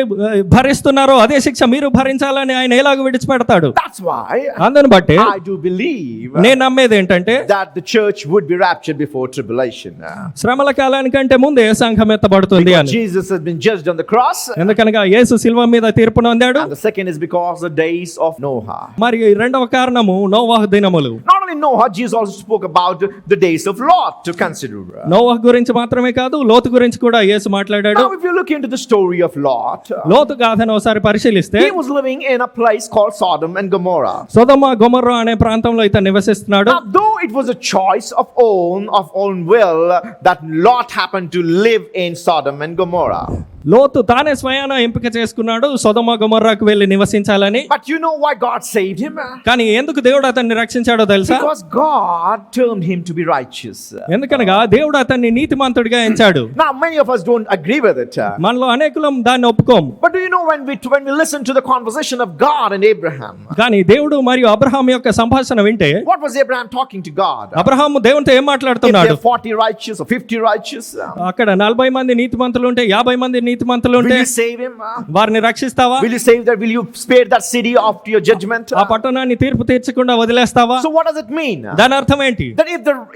భరిస్తున్నారో అదే శిక్ష మీరు భరించాలని ఆయన ఎలాగ విడిచిపెడతాడు? That's why అందుని బట్టి I do believe నేను నమ్మేది ఏంటంటే that the church would be raptured before tribulation. శ్రమల కాలానికంటే ముందే సంఘం ఎత్తబడుతుంది Because అని. Jesus has been judged on the cross. ఎందుకనగా యేసు శిలువ మీద తీర్పు నొందాడు. And the second is because the days of Noah. మరి రెండవ కారణము నోవహు దినములు. Not only Noah, Jesus also spoke about the days of Lot to consider. నోవహు గురించి మాత్రమే కాదు, లోతు గురించి కూడా యేసు మాట్లాడాడు. Now, if you look into the story of Lot, లోతు గాథను ఒకసారి పరిశీలిస్తే he was living in a place called Sodom and Gomorrah. సొదొమ గొమొర్రా అనే ప్రాంతంలో ఇతను నివసిస్తున్నాడు. Now, though it was a choice of own will that Lot happened to live in Sodom and Gomorrah. లోతు తానే స్వయాన ఎంపిక చేసుకున్నాడు సొదొమ గొమొర్రాకు వెళ్ళి నివసించాలని. But you know why God saved him? కానీ ఎందుకు దేవుడు అతన్ని రక్షించాడో తెలుసా? Because God termed him to be righteous. ఎందుకనగా దేవుడు అతన్ని నీతిమంతుడిగా ఎంచాడు. Now, many of us don't agree with it. మనలో అనేకులం దాన్ని ఒప్పుకోం. But do you know, when we listen to the conversation of God and Abraham, కానీ దేవుడు మరియు అబ్రహాం యొక్క సంభాషణ వింటే what was Abraham talking to God? Abraham దేవునితో ఏం If there మాట్లాడుతున్నాడు? are 40 righteous or 50 righteous, అక్కడ 40 మంది నీతిమంతులు ఉంటే 50 మంది నీతిమంతులు will ఉంటే you save him? వారిని రక్షిస్తావా? Will you save that? Will you spare that city after your judgment? ఆ పట్టణాన్ని తీర్పు తీర్చకుండా వదిలేస్తావా? So what does it mean? దాని అర్థం ఏంటి? That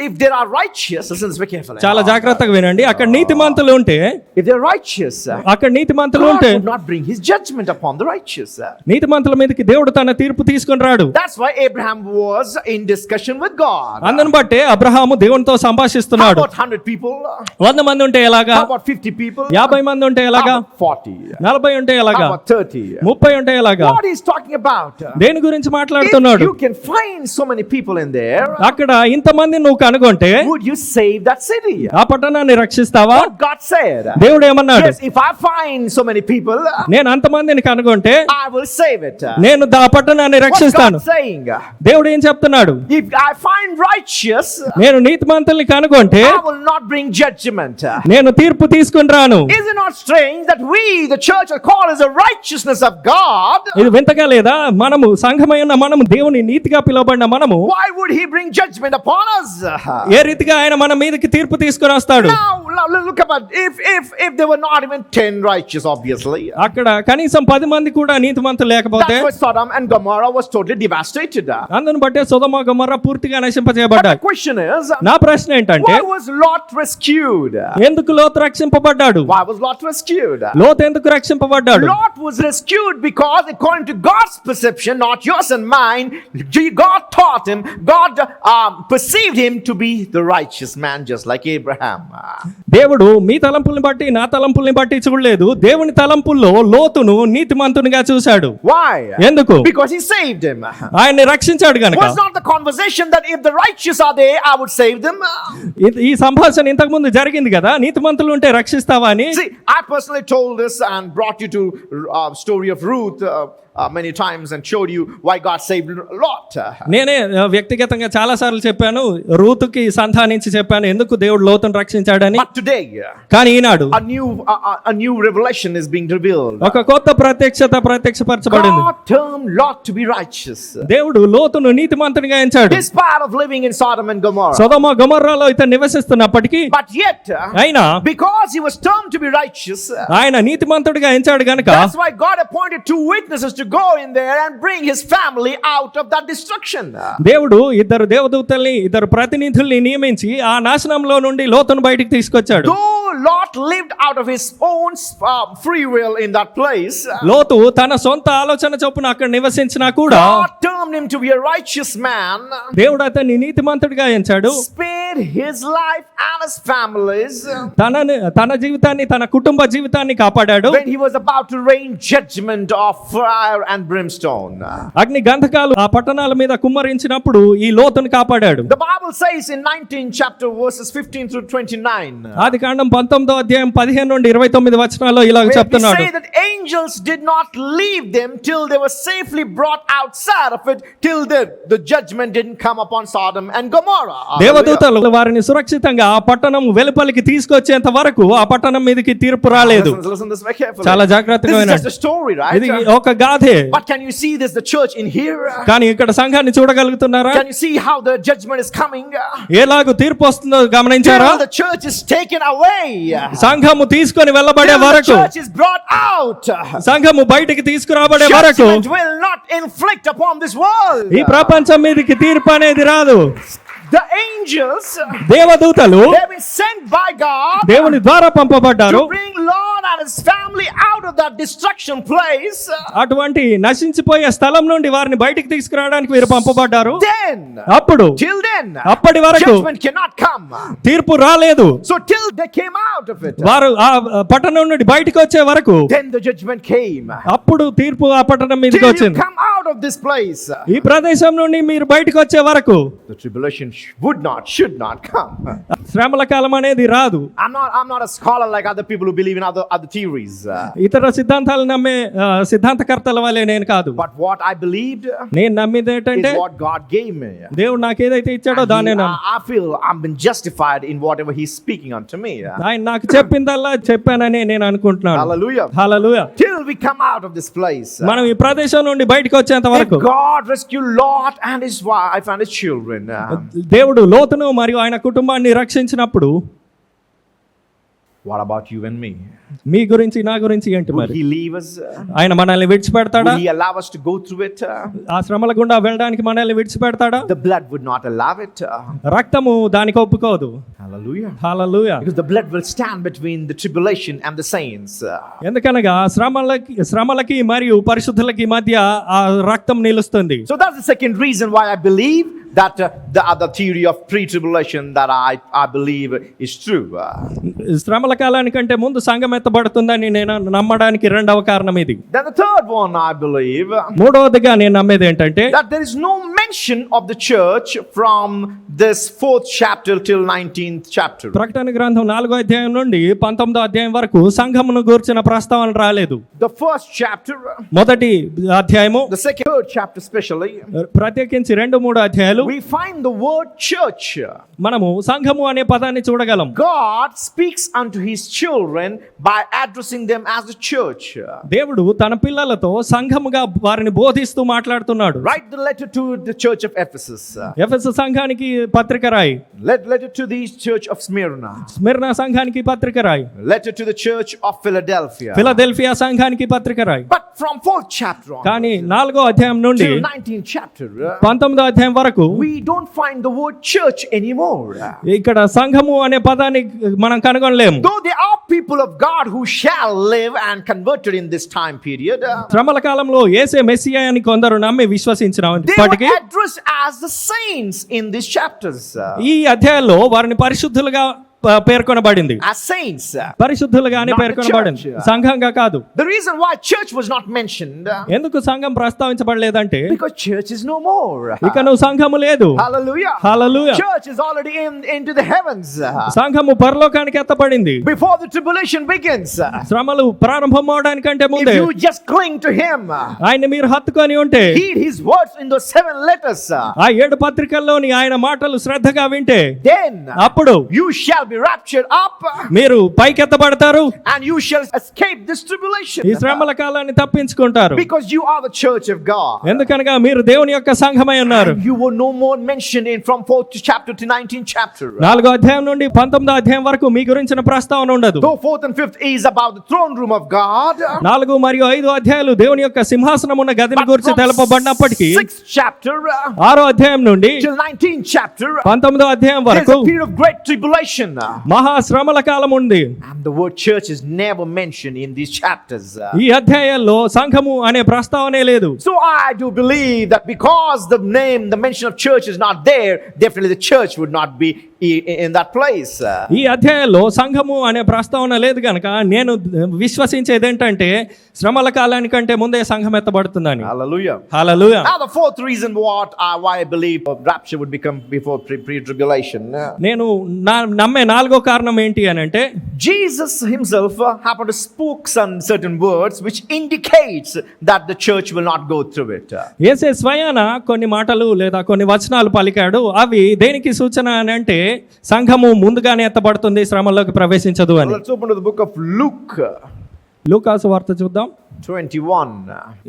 if there are righteous, listen very carefully. చాలా జాగ్రత్తగా వినండి. అక్కడ నీతిమంతులు ఉంటే, If they are righteous, అక్కడ నీతిమంతులు God ఉంటే would not bring his judgment upon the righteous. నీతిమంతుల మీదకి దేవుడు తన తీర్పు తీసుకొని రాడు. That's why Abraham was in discussion with God. అందుని బట్టే అబ్రహాము దేవునితో How సంభాషిస్తున్నాడు. about 100 people? 100 మంది ఉంటే ఎలాగా? How about 50 people? 50 మంది ఉంటే ఎలాగా? How about 40? 40 ఉంటే ఎలాగా? How about 30? 30 ఉంటే ఎలాగా? What he's talking about? దేని గురించి If మాట్లాడుతున్నాడు? you can find so many people in there, అక్కడ ఇంతమంది నువ్వు కనుగొంటే would you save that city? ఆ పట్టణాన్ని రక్షిస్తావా? What God said. దేవుడు ఏమన్నాడు? Yes, if I find so many people, నేను అంతమందిని కనుగొంటే I will save it. నేను ఆ పట్టణాన్ని What's రక్షిస్తాను. God saying? దేవుడు ఏం చెప్తున్నాడు? If I find righteous, నేను నీతిమంతుల్ని కనుగొంటే I will not bring judgment. నేను తీర్పు తీసుకుని రాను. Is it not strange that we, the church, are called as the righteousness of God? ఇది వింతగా లేదా? మనము సంఘమై ఉన్న మనము దేవుని నీతిగా పిలువబడిన మనము Why would he bring judgment upon us? ఏ రీతిగా ఆయన మన మీదకి తీర్పు తీసుకుని వస్తాడు? Now look about if there were not even 10 righteous, obviously. అక్కడ కనీసం 10 మంది కూడా నీతిమంతులు లేకపోతే That's why Sodom and Gomorrah was totally devastated. అందుని బట్టే సొదొమ గొమొర్రా పూర్తిగా But నశింపజేయబడ్డాయి. the question is, నా ప్రశ్న ఏంటంటే why was Lot rescued? ఎందుకు లోతు రక్షింపబడ్డాడు? Why was Lot Lot rescued? లోతు ఎందుకు రక్షింపబడ్డాడు? Lot was rescued because according to God's perception, not yours and mine, God taught him, God perceived him to be the righteous man just like Abraham. దేవుడు మీ తలంపుల్ని బట్టి నా తలంపుల్ని బట్టి చూడలేదు. దేవుని తలంపుల్లో లోతును నీతిమంతునిగా చూశాడు. Why? ఎందుకు? Because he saved him. ఆయన్ని రక్షించాడు గనక. Was not the conversation that if the righteous are there, I would save them? ఈ సంభాషణ ఇంతకు ముందు జరిగింది కదా, నీతిమంతులు ఉంటే రక్షిస్తావా అని. See, I personally told this and brought you to story of Ruth many times and showed you why God saved Lot. నేనే వ్యక్తిగతంగా చాలా సార్లు చెప్పాను, రూతుకి సంధానించి చెప్పాను ఎందుకు దేవుడు లోతును రక్షించాడని. But today, కానీ ఈనాడు a new revelation is being revealed. ఒక కొత్త ప్రత్యక్షపరచబడింది. God termed Lot to be righteous. దేవుడు లోతును నీతిమంతునిగా ఎంచాడు. Despite of living in Sodom and Gomorrah. సొదొమ గొమొర్రాలో ఇతను నివసిస్తున్నప్పటికీ, But yet, అయినా because he was termed to be righteous, ఆయన నీతిమంతుడిగా ఎంచాడు గనుక, that's why God appointed 2 witnesses to go in there and bring his family out of that destruction. దేవుడు 2 దేవదూతల్ని 2 ప్రతినిధుల్ని నియమించి ఆ నాశనంలో నుండి లోతును బయటికి తీసుకొచ్చాడు. Though Lot lived out of his own free will in that place, లోతు తన సొంత ఆలోచన చొప్పున అక్కడ నివసించినా కూడా God termed him to be a righteous man. దేవుడు అతన్ని నీతిమంతుడిగా ఎంచాడు. Spared his life and his family's తన జీవితాన్ని, తన కుటుంబ జీవితాన్ని కాపాడాడు. when he was about to rain judgment of fire and brimstone. అగ్ని గంధకాలు ఆ పట్టణాల మీద కుమ్మరించినప్పుడు ఈ లోతును కాపాడాడు. The Bible says in 19 chapter verses 15 through 29. ఆదికాండం 19వ అధ్యాయం 15 నుండి 29 వచనాల్లో ఇలాగ We చెప్తున్నాడు. say that angels did not leave them till they were safely brought outside of it, till the judgment didn't come upon Sodom and Gomorrah. దేవదూతలు వారిని సురక్షితంగా ఆ పట్టణం వెలుపలికి తీసుకొచ్చేంత వరకు ఆ పట్టణం మీదకి తీర్పు రాలేదు. Listen this very carefully. చాలా జాగ్రత్తగా This is వినండి. just a story, right? ఇది ఒక గాథే. But can you see this the church in here? కానీ ఇక్కడ సంఘాన్ని చూడగలుగుతున్నారా? Can you see how the judgment is coming? ఎలాగూ తీర్పు వస్తుందో గమనించారా? Till the church is taken away. సంఘము తీసుకొని వెళ్ళబడే Till the వరకు, church is brought out. సంఘము బయటికి తీసుకురాబడే వరకు Judgment will not inflict upon this world. ఈ ప్రపంచం మీదకి తీర్పు అనేది రాదు. The angels, దేవదూతలు they've been sent by God దేవుని ద్వారా పంపబడ్డారు. to bring Lot and his family out of that destruction place. అటువంటి నశించిపోయే స్థలం నుండి వారిని బయటికి తీసుకురావడానికి వీరు పంపబడ్డారు. Then, అప్పుడు till then, అప్పటి వరకు judgment cannot come. తీర్పు రాలేదు. So till they came out of it, వారు ఆ పట్టణం నుండి బయటికి వచ్చే వరకు then the judgment came. అప్పుడు తీర్పు ఆ పట్టణం మీదకి Till you వచ్చింది. come out of this place, ఈ ప్రదేశం నుండి మీరు బయటకు వచ్చే వరకు the tribulation should not come. శ్రమల కాలం అనేది రాదు. I'm not a scholar like other people who believe in other theories. ఇతర సిద్ధాంతాలు నమ్మే సిద్ధాంతకర్తల వల్లే నేను కాదు. But what I believed నేను నమ్మింది ఏంటంటే is what God gave me. దేవుడు నాకు ఏదైతే ఇచ్చాడో దాన్నే I feel I'm been justified in whatever He's speaking unto me. ఆయన నాకు చెప్పిందల్లా చెప్పానని నేను అనుకుంటున్నాను. Hallelujah. Hallelujah. Till we come out of this place, మనం ఈ ప్రదేశం నుండి బయటకు వచ్చేంత వరకు God rescue Lot and his wife and his children. దేవుడు లోతును మరియు ఆయన కుటుంబాన్ని రక్షించినప్పుడు, what about you and me? మీ గురించి నా గురించి ఏంటి Will మరి? He leave us? ఆయన మనల్ని విడిచిపెడతాడా? Will He allow us to go through it? ఆ శ్రమల గుండా వెళ్ళడానికి మనల్ని విడిచిపెడతాడా? The blood would not allow it. రక్తము దానికి ఒప్పుకోదు. Hallelujah. Hallelujah. Because the blood will stand between the tribulation and the saints. ఎందుకనగా శ్రమలకి మరియు పరిశుద్ధులకి మధ్య ఆ రక్తం నిలుస్తుంది. So that's the second reason why I believe that the other theory of pre-tribulation that I believe is true. శ్రమల కాలానికంటే ముందు సంఘం ఎత్తబడుతుందని నేను నమ్మడానికి రెండవ కారణం ఇది. Then the third one I believe, మూడవదిగా నేను నమ్మేది ఏంటంటే that there is no mention of the church from this 4th chapter till 19th chapter. ప్రకటన గ్రంథం 4వ అధ్యాయం నుండి 19వ అధ్యాయం వరకు సంఘమును గూర్చిన ప్రస్తావన రాలేదు. The first chapter, మొదటి అధ్యాయము, the second, third chapter especially, ప్రత్యేకించి 2-3 అధ్యాయాలు we find the word church. మనము సంఘము అనే పదాన్ని చూడగలం. God speaks unto his children by addressing them as the church. దేవుడు తన పిల్లలతో సంఘముగా వారిని బోధిస్తూ మాట్లాడుతున్నాడు. Write the letter to the church of Ephesus. ఎఫెసు సంఘానికి పత్రిక రాయి. Letter to the church of Smyrna. Smyrna సంఘానికి పత్రిక రాయి. Letter to the church of Philadelphia. Philadelphia సంఘానికి పత్రిక రాయి. But from 4th chapter on, కానీ 4వ అధ్యాయం నుండి till 19th chapter, 19వ అధ్యాయం వరకు we don't find the word church anymore. ఇక్కడ సంఘము అనే పదాన్ని మనం కనుగొనలేము. Though there are people of God who shall live and converted in this time period, శ్రమల కాలంలో యేసే మెస్సియా అని కొందరు నమ్మి విశ్వసించినప్పటికీ they were addressed as the saints in these chapters. ఈ అధ్యాయంలో వారిని పరిశుద్ధులుగా పేర్కొనబడింది. As saints. పరిశుద్ధులుగానే Not the పేర్కొనబడింది, church. సంఘంగా కాదు. The reason why church was not mentioned, ఎందుకు సంఘం ప్రస్తావించబడలేదంటే because church is no more. ఇక నువ్వు సంఘము లేదు. Hallelujah. Hallelujah. Church is already into the heavens. సంఘము పరలోకానికి ఎత్తబడింది. Before the tribulation begins, శ్రమలు ప్రారంభం అవడానికంటే if ముందే you just cling to him, ఆయన్ని మీరు హత్తుకొని ఉంటే, heed his words in those 7 letters, ఆ 7 పత్రికల్లోని ఆయన మాటలు శ్రద్ధగా వింటే, then అప్పుడు you shall be raptured up మీరు పైకెత్తబడతారు, and you shall escape this tribulation, ఈ శ్రమల కాలాన్ని తప్పించుకుంటారు. because you are the church of God. ఎందుకనగా మీరు దేవుని యొక్క సంఘమై ఉన్నారు. And you were no more mentioned in from 4th chapter to 19th chapter. 4వ అధ్యాయం నుండి 19వ అధ్యాయం వరకు మీ గురించిన ప్రస్తావన ఉండదు. Though 4th and 5th is about the throne room of God, 4 మరియు 5 అధ్యాయాలు దేవుని యొక్క సింహాసనం ఉన్న గదిని but గురించి from తెలుపబడినప్పటికీ 6th chapter 6వ అధ్యాయం నుండి till 19th chapter, 19వ అధ్యాయం there's వరకు a period of great tribulation. మహా శ్రమల కాలం ఉంది. And the word church is never mentioned in these chapters. ఈ అధ్యాయాల్లో సంఘము అనే ప్రస్తావనే లేదు. So I do believe that because the mention of church is not there, definitely the church would not be in that place. ఈ అధ్యాయంలో సంఘము అనే ప్రస్తావన లేదు కనుక నేను విశ్వసించేది ఏంటంటే శ్రమల కాలానికంటే ముందే సంఘం ఎత్తబడుతుందని. Hallelujah. Hallelujah. Now the fourth reason why I believe rapture would become before pre-tribulation. నేను నమ్మే 4వ కారణం ఏంటి అని అంటే, Jesus himself happened to speak some certain words which indicates that the church will not go through it. యేసే స్వయాన కొన్ని మాటలు లేదా కొన్ని వచనాలు పలికాడు. అవి దేనికి సూచన అని అంటే సంఘము ముందుగానే ఎత్తబడుతుంది, శ్రమలోకి ప్రవేశించదు అని. Let's open to the book of Luke లూకాసు వార్త చూద్దాం. 21.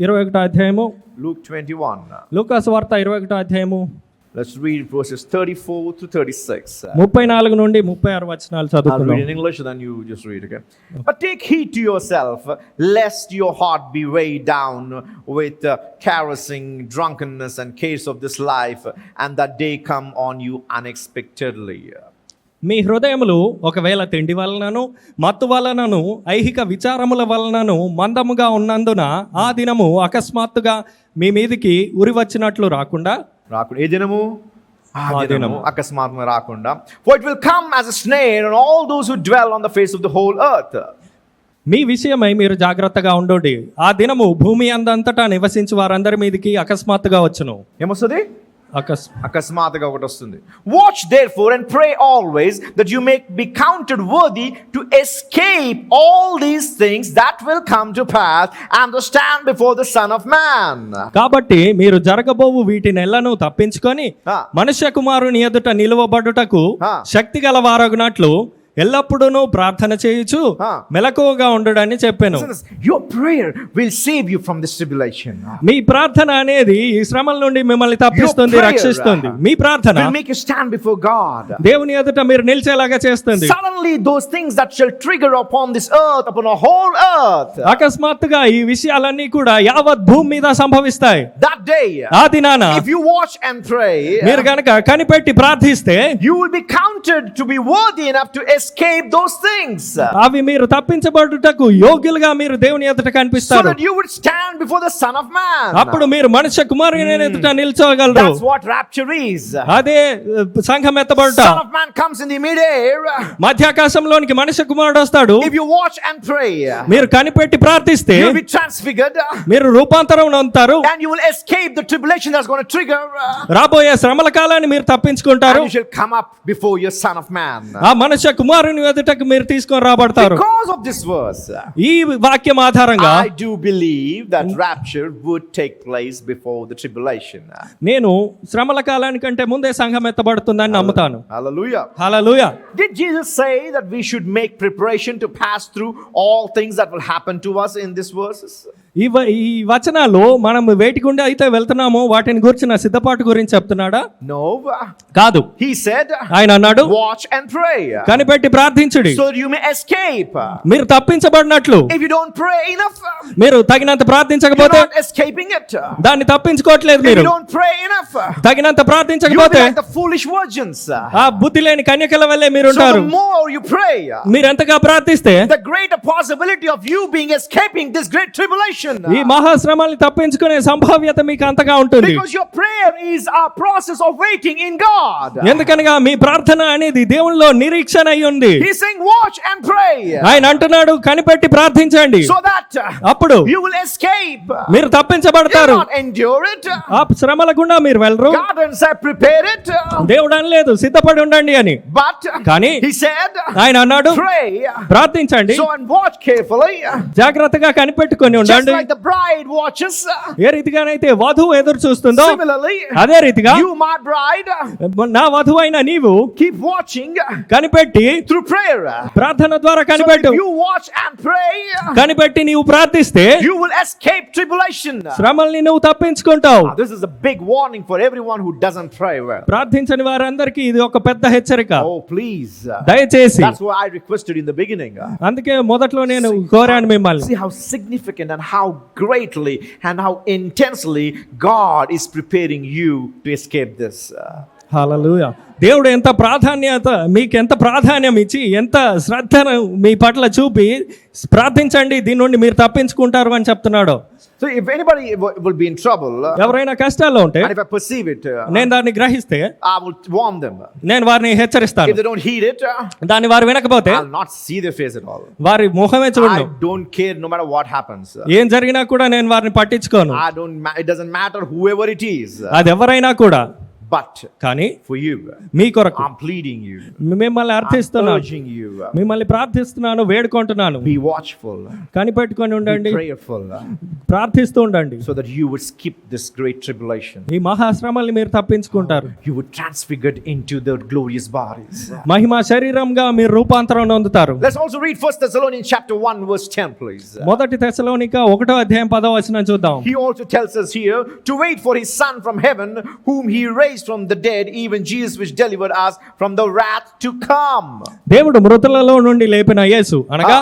21వ అధ్యాయము. Luke 21. లూకాసు వార్త 21వ అధ్యాయము. Let's read verses 34 to 36. 34 నుండి 36 వచనాలు I'll చదువుకుందాం. read in English, then you just read, okay? But take heed to yourself, lest your heart be weighed down with carousing, drunkenness, and cares of this life, and that day come on you unexpectedly. మీ హృదయములు ఒకవేళ తిండి వలనను మత్తు వలనను ఐహిక విచారముల వలనను మందముగా ఉన్నందున ఆ దినము అకస్మాత్తుగా మీ మీదికి ఉరి వచ్చినట్లు రాకుండా, ఏ దినము? ఆ దినము అకస్మాత్తుగా రాకుండా. For it will come as a snare on all those who dwell on the face of the whole earth. మీ విషయమై మీరు జాగ్రత్తగా ఉండండి. ఆ దినము భూమి అందంతటా నివసించి వారందరి మీదికి అకస్మాత్తుగా వచ్చును. ఏమొస్తుంది? అకస్మాత్తుగా ఒకటి వస్తుంది. Watch therefore and pray always that you may be counted worthy to escape all these things that will come to pass and to stand before the Son of Man. కాబట్టి మీరు జరగబోవు వీటినెల్లను తప్పించుకొని మనుష్య కుమారుని ఎదుట నిలువబడుటకు శక్తి గల వారగునట్లు ఎల్లప్పుడూ ప్రార్థన చేయుచు మెలకువగా ఉండడని చెప్పాను. Your prayer will save you from this tribulation. మీ ప్రార్థన అనేది ఈ శ్రమల నుండి మిమ్మల్ని తప్పిస్తుంది, రక్షిస్తుంది. మీ ప్రార్థన will make you stand before God. దేవుని ఎదుట మీరు నిలిచేలాగా చేస్తుంది. Suddenly those things that shall trigger upon this earth, upon a whole earth. అకస్మాత్తుగా ఈ విషయాలన్నీ కూడా యావత్ భూమి మీద సంభవిస్తాయి. That day, ఆ దినాన if you watch and pray, మీరు గనుక కనిపెట్టి ప్రార్థిస్తే you will be counted to be worthy enough to escape those things. అవి మీరు తప్పించబడుటకు యోగ్యులుగా మీరు దేవుని ఎదుట So కనిపిస్తారు. that you would stand before the Son of Man. అప్పుడు మీరు మనుష్య కుమారుని ఎదుట నిల్చోగలరు. That's what rapture is. అదే సంఘం ఎత్తబడుట. Son of Man comes in the mid-air. మధ్యాకాశంలోనికి మనుష్య కుమారుడు వస్తాడు. If you watch and pray, మీరు కనిపెట్టి ప్రార్థిస్తే you will be transfigured. మీరు రూపాంతరం అవుతారు. And you will escape the tribulation that's going to trigger. రాబోయే శ్రమల కాలాన్ని మీరు తప్పించుకుంటారు. And you shall come up before your Son of Man. ఆ మనుష్య కుమారుని ఎదుటకు మీరు తీసుకొని రాబడతారు. Because of this verse, ఈ వాక్యం ఆధారంగా I do believe that rapture would take place before the tribulation. నేను శ్రమల కాలానికంటే ముందే సంఘం ఎత్తబడుతుందని నమ్ముతాను. Hallelujah. Hallelujah. Did Jesus say that we should make preparation to pass through all things that will happen to us in these verses? ఈ వచనాలు మనం వేటి గుండా అయితే వెళ్తున్నామో వాటిని గురించిన సిద్ధపాటు గురించి చెప్తున్నాడా? No. కాదు. He said, ఆయన అన్నాడు, watch and pray, కనిపెట్టి ప్రార్థించుడి, so that you may escape. మీరు తప్పించబడినట్లు. If you don't pray enough, మీరు తగినంత you're ప్రార్థించకపోతే not escaping it. దాన్ని తప్పించుకోవట్లేదు. If మీరు you don't pray enough, తగినంత you'll be ప్రార్థించకపోతే like the foolish virgins. ఆ బుద్ధి లేని కన్యకల వల్లే మీరు So ఉంటారు. the more you pray, మీరు ఎంతగా ప్రార్థిస్తే the greater possibility of you being escaping this great tribulation. ఈ మహాశ్రమాన్ని తప్పించుకునే సంభావ్యత మీకు అంతగా ఉంటుంది. Because your prayer is a process of waiting in God. ఎందుకనగా మీ ప్రార్థన అనేది దేవునిలో నిరీక్షణ అయి ఉంది. He's saying, watch and pray, ఆయన అంటున్నాడు, కనిపెట్టి ప్రార్థించండి, so that అప్పుడు you will escape. మీరు You తప్పించబడతారు. will not endure it. ఆ శ్రమల గుండా మీరు వెళ్ళరు. God didn't say prepare it, దేవుడు అనలేదు సిద్ధపడి ఉండండి అని. but కానీ He said, ఆయన అన్నాడు, pray. ప్రార్థించండి, So and watch carefully, జాగ్రత్తగా కనిపెట్టుకొని just ఉండండి. like the bride watches. ఏ రీతిగానైతే వధువు ఎదురు చూస్తుందో Similarly, అదే రీతిగా you, my bride, నా వధువు అయిన నీవు keep watching కనిపెట్టి through prayer. ప్రార్థన ద్వారా So if కనిపెట్టు. you watch and pray, కనిపెట్టి నీవు ప్రార్థిస్తే you will escape tribulation. శ్రమల్ని నువ్వు తప్పించుకుంటావు. This is a big warning for everyone who doesn't pray well. ప్రార్థించని వారందరికీ ఇది ఒక పెద్ద హెచ్చరిక. Oh, please. దయచేసి, That's what I requested in the beginning. అందుకే మొదట్లో నేను కోరాను మిమ్మల్ని. See how significant and how greatly and how intensely God is preparing you to escape this. హల్లెలూయా. దేవుడు ఎంత ప్రాధాన్యత, మీకు ఎంత ప్రాధాన్యం ఇచ్చి, ఎంత శ్రద్ధను మీ పట్ల చూపి ప్రార్థించండి, దీని నుండి మీరు తప్పించుకుంటారు అని చెప్తున్నాడు. So if anybody will be in trouble, ఎవరైనా కష్టాల్లో ఉంటే, and if I perceive it, నేను దాన్ని గ్రహిస్తే I will warn them. నేను వారిని హెచ్చరిస్తాను. If they don't heed it, దాన్ని వారు వినకపోతే I'll not see their face at all. వారి ముఖమే I చూడను. don't care no matter what happens. ఏం జరిగినా కూడా నేను వారిని పట్టించుకోను. It doesn't matter whoever it is. అది ఎవరైనా కూడా. But కానీ for you, మీ కొరకు I'm pleading you. మిమ్మల్ని I'm అర్థిస్తున్నాను, urging you. మిమ్మల్ని ప్రార్థిస్తున్నాను, వేడుకుంటున్నాను. Be watchful. కనిపెట్టుకొని Be ఉండండి, prayerful. ప్రార్థిస్తూ ఉండండి. So that you would skip this great tribulation. ఈ మహాశ్రమల్ని మీరు తప్పించుకుంటారు. You would transfigured into the glorious bodies. మహిమ శరీరంగా మీరు రూపాంతరం పొందుతారు. Let's also read 1 Thessalonians chapter 1 verse 10, please. మొదటి తెస్సలోనిక 1వ అధ్యాయం 10వ వచనం చూద్దాం. He also tells us here to wait for his son from heaven, whom he raised from the dead, even Jesus which delivered us from the wrath to come. దేవుడు మృతులలో నుండి లేపిన యేసు అనగా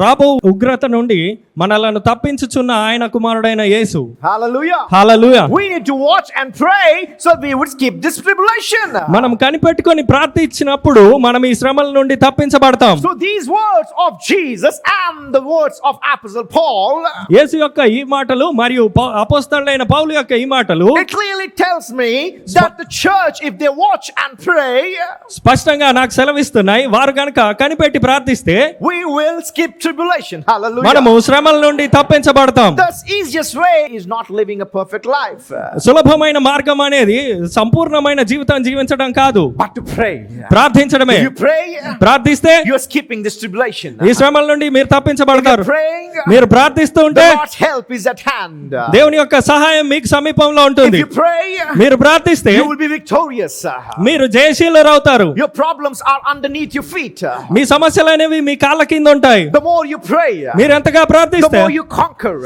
రాబో ఉగ్రత నుండి మనలను తప్పించుచున్న ఆయన కుమారుడైన యేసు. Hallelujah. Hallelujah. We need to watch and pray so that we would skip this tribulation. మనం కనిపెట్టుకొని ప్రార్థించినప్పుడు మనం ఈ శ్రమల నుండి తప్పించబడతాం. So these words of Jesus and the words of Apostle Paul, యేసు యొక్క ఈ మాటలు మరియు అపోస్తలుడైన పౌలు యొక్క ఈ మాటలు it clearly tells me that the church, if they watch and pray, స్పష్టంగా నాకు సెలవిస్తున్నాయి. వారు గనక కనిపెట్టి ప్రార్థిస్తే we will skip tribulation. Hallelujah. మనము శ్రమల నుండి తప్పించబడతాం. The easiest way is not living a perfect life, సులభమైన మార్గం అనేది సంపూర్ణమైన జీవితం జీవించడం కాదు, but to pray. ప్రార్థించడమే. If you pray, ప్రార్థిస్తే you're skipping this tribulation. ఈ శ్రమల నుండి మీరు తప్పించబడతారు. If you're praying, మీరు ప్రార్థిస్తూ ఉంటే the Lord's help is at hand. దేవుని యొక్క సహాయం మీకు సమీపంలో If ఉంటుంది. you pray, మీరు ప్రార్థిస్తే you will be victorious. మీరు జయశీలురు అవుతారు. Your problems are underneath your feet. మీ సమస్యలు అనేవి మీ కాళ్ళ కింద ఉంటాయి. The more you pray, మీరు ఎంతగా the ప్రార్థిస్తే more you conquer.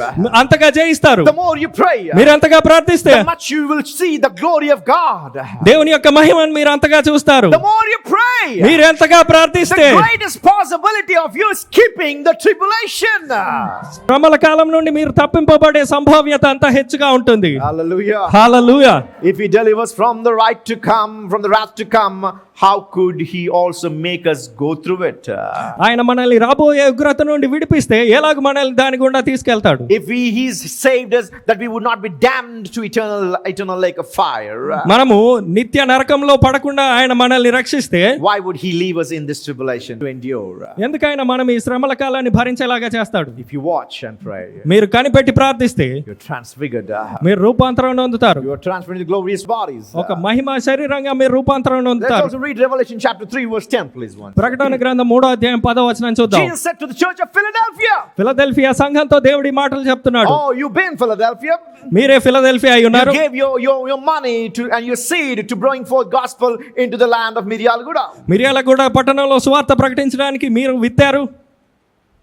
అంతగా జయిస్తారు. The more you pray, మీరు ఎంతగా ప్రార్థిస్తే the much you will see the glory of God. దేవుని యొక్క మహిమను మీరు అంతగా చూస్తారు. The more you pray, మీరు ఎంతగా ప్రార్థిస్తే the greatest possibility of you skipping the tribulation. శ్రమల కాలం నుండి మీరు తప్పింపబడే సంభావ్యత అంత హెచ్చుగా ఉంటుంది. Hallelujah. Hallelujah. If he delivers from the right to come, from the wrath to come, how could he also make us go through it? ఆయన మనల్ని రాబోయే ఉగ్రత నుండి విడిపిస్తే ఎలాగ మనల్ని దాని గుండా తీసుకెళ్తాడు? If he's saved us, that we would not be damned to eternal lake of fire. మనము నిత్య నరకంలో పడకుండా ఆయన మనల్ని రక్షిస్తే Why would he leave us in this tribulation to endure? ఎందుకైనా మనం ఈ శ్రమల కాలాన్ని భరించేలాగా చేస్తాడు? If you watch and pray, మీరు కనిపెట్టి ప్రార్థిస్తే you're transfigured. మీరు రూపాంతరం పొందుతారు. You're transferred into glorious bodies. ఒక మహిమ శరీరంగా మీరు రూపాంతరం Let's పొందుతారు. also read Revelation chapter 3 verse 10, please. ప్రకటన గ్రంథం 3వ అధ్యాయం 10వ వచనం చూద్దాం. Jesus said to the church of Philadelphia, Philadelphia సంఘంతో దేవుడి మాటలు చెప్తున్నాడు. oh, you've been Philadelphia. మీరే ఫిలదెల్ఫియా అయి You ఉన్నారు. gave your money to and your seed to bring forth gospel into the land of Miryalaguda. Miryalaguda పట్టణంలో సువార్త ప్రకటించడానికి మీరు విత్తారు.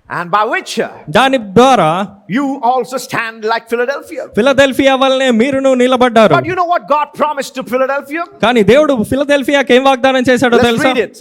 And by which దాని ద్వారా you also stand like Philadelphia. Philadelphia వల్లనే మీరును నిలబడ్డారు. But you know what God promised to Philadelphia? కానీ దేవుడు ఫిలదెల్ఫియాకి ఏం వాగ్దానం చేశాడో Let's తెలుసా? read it.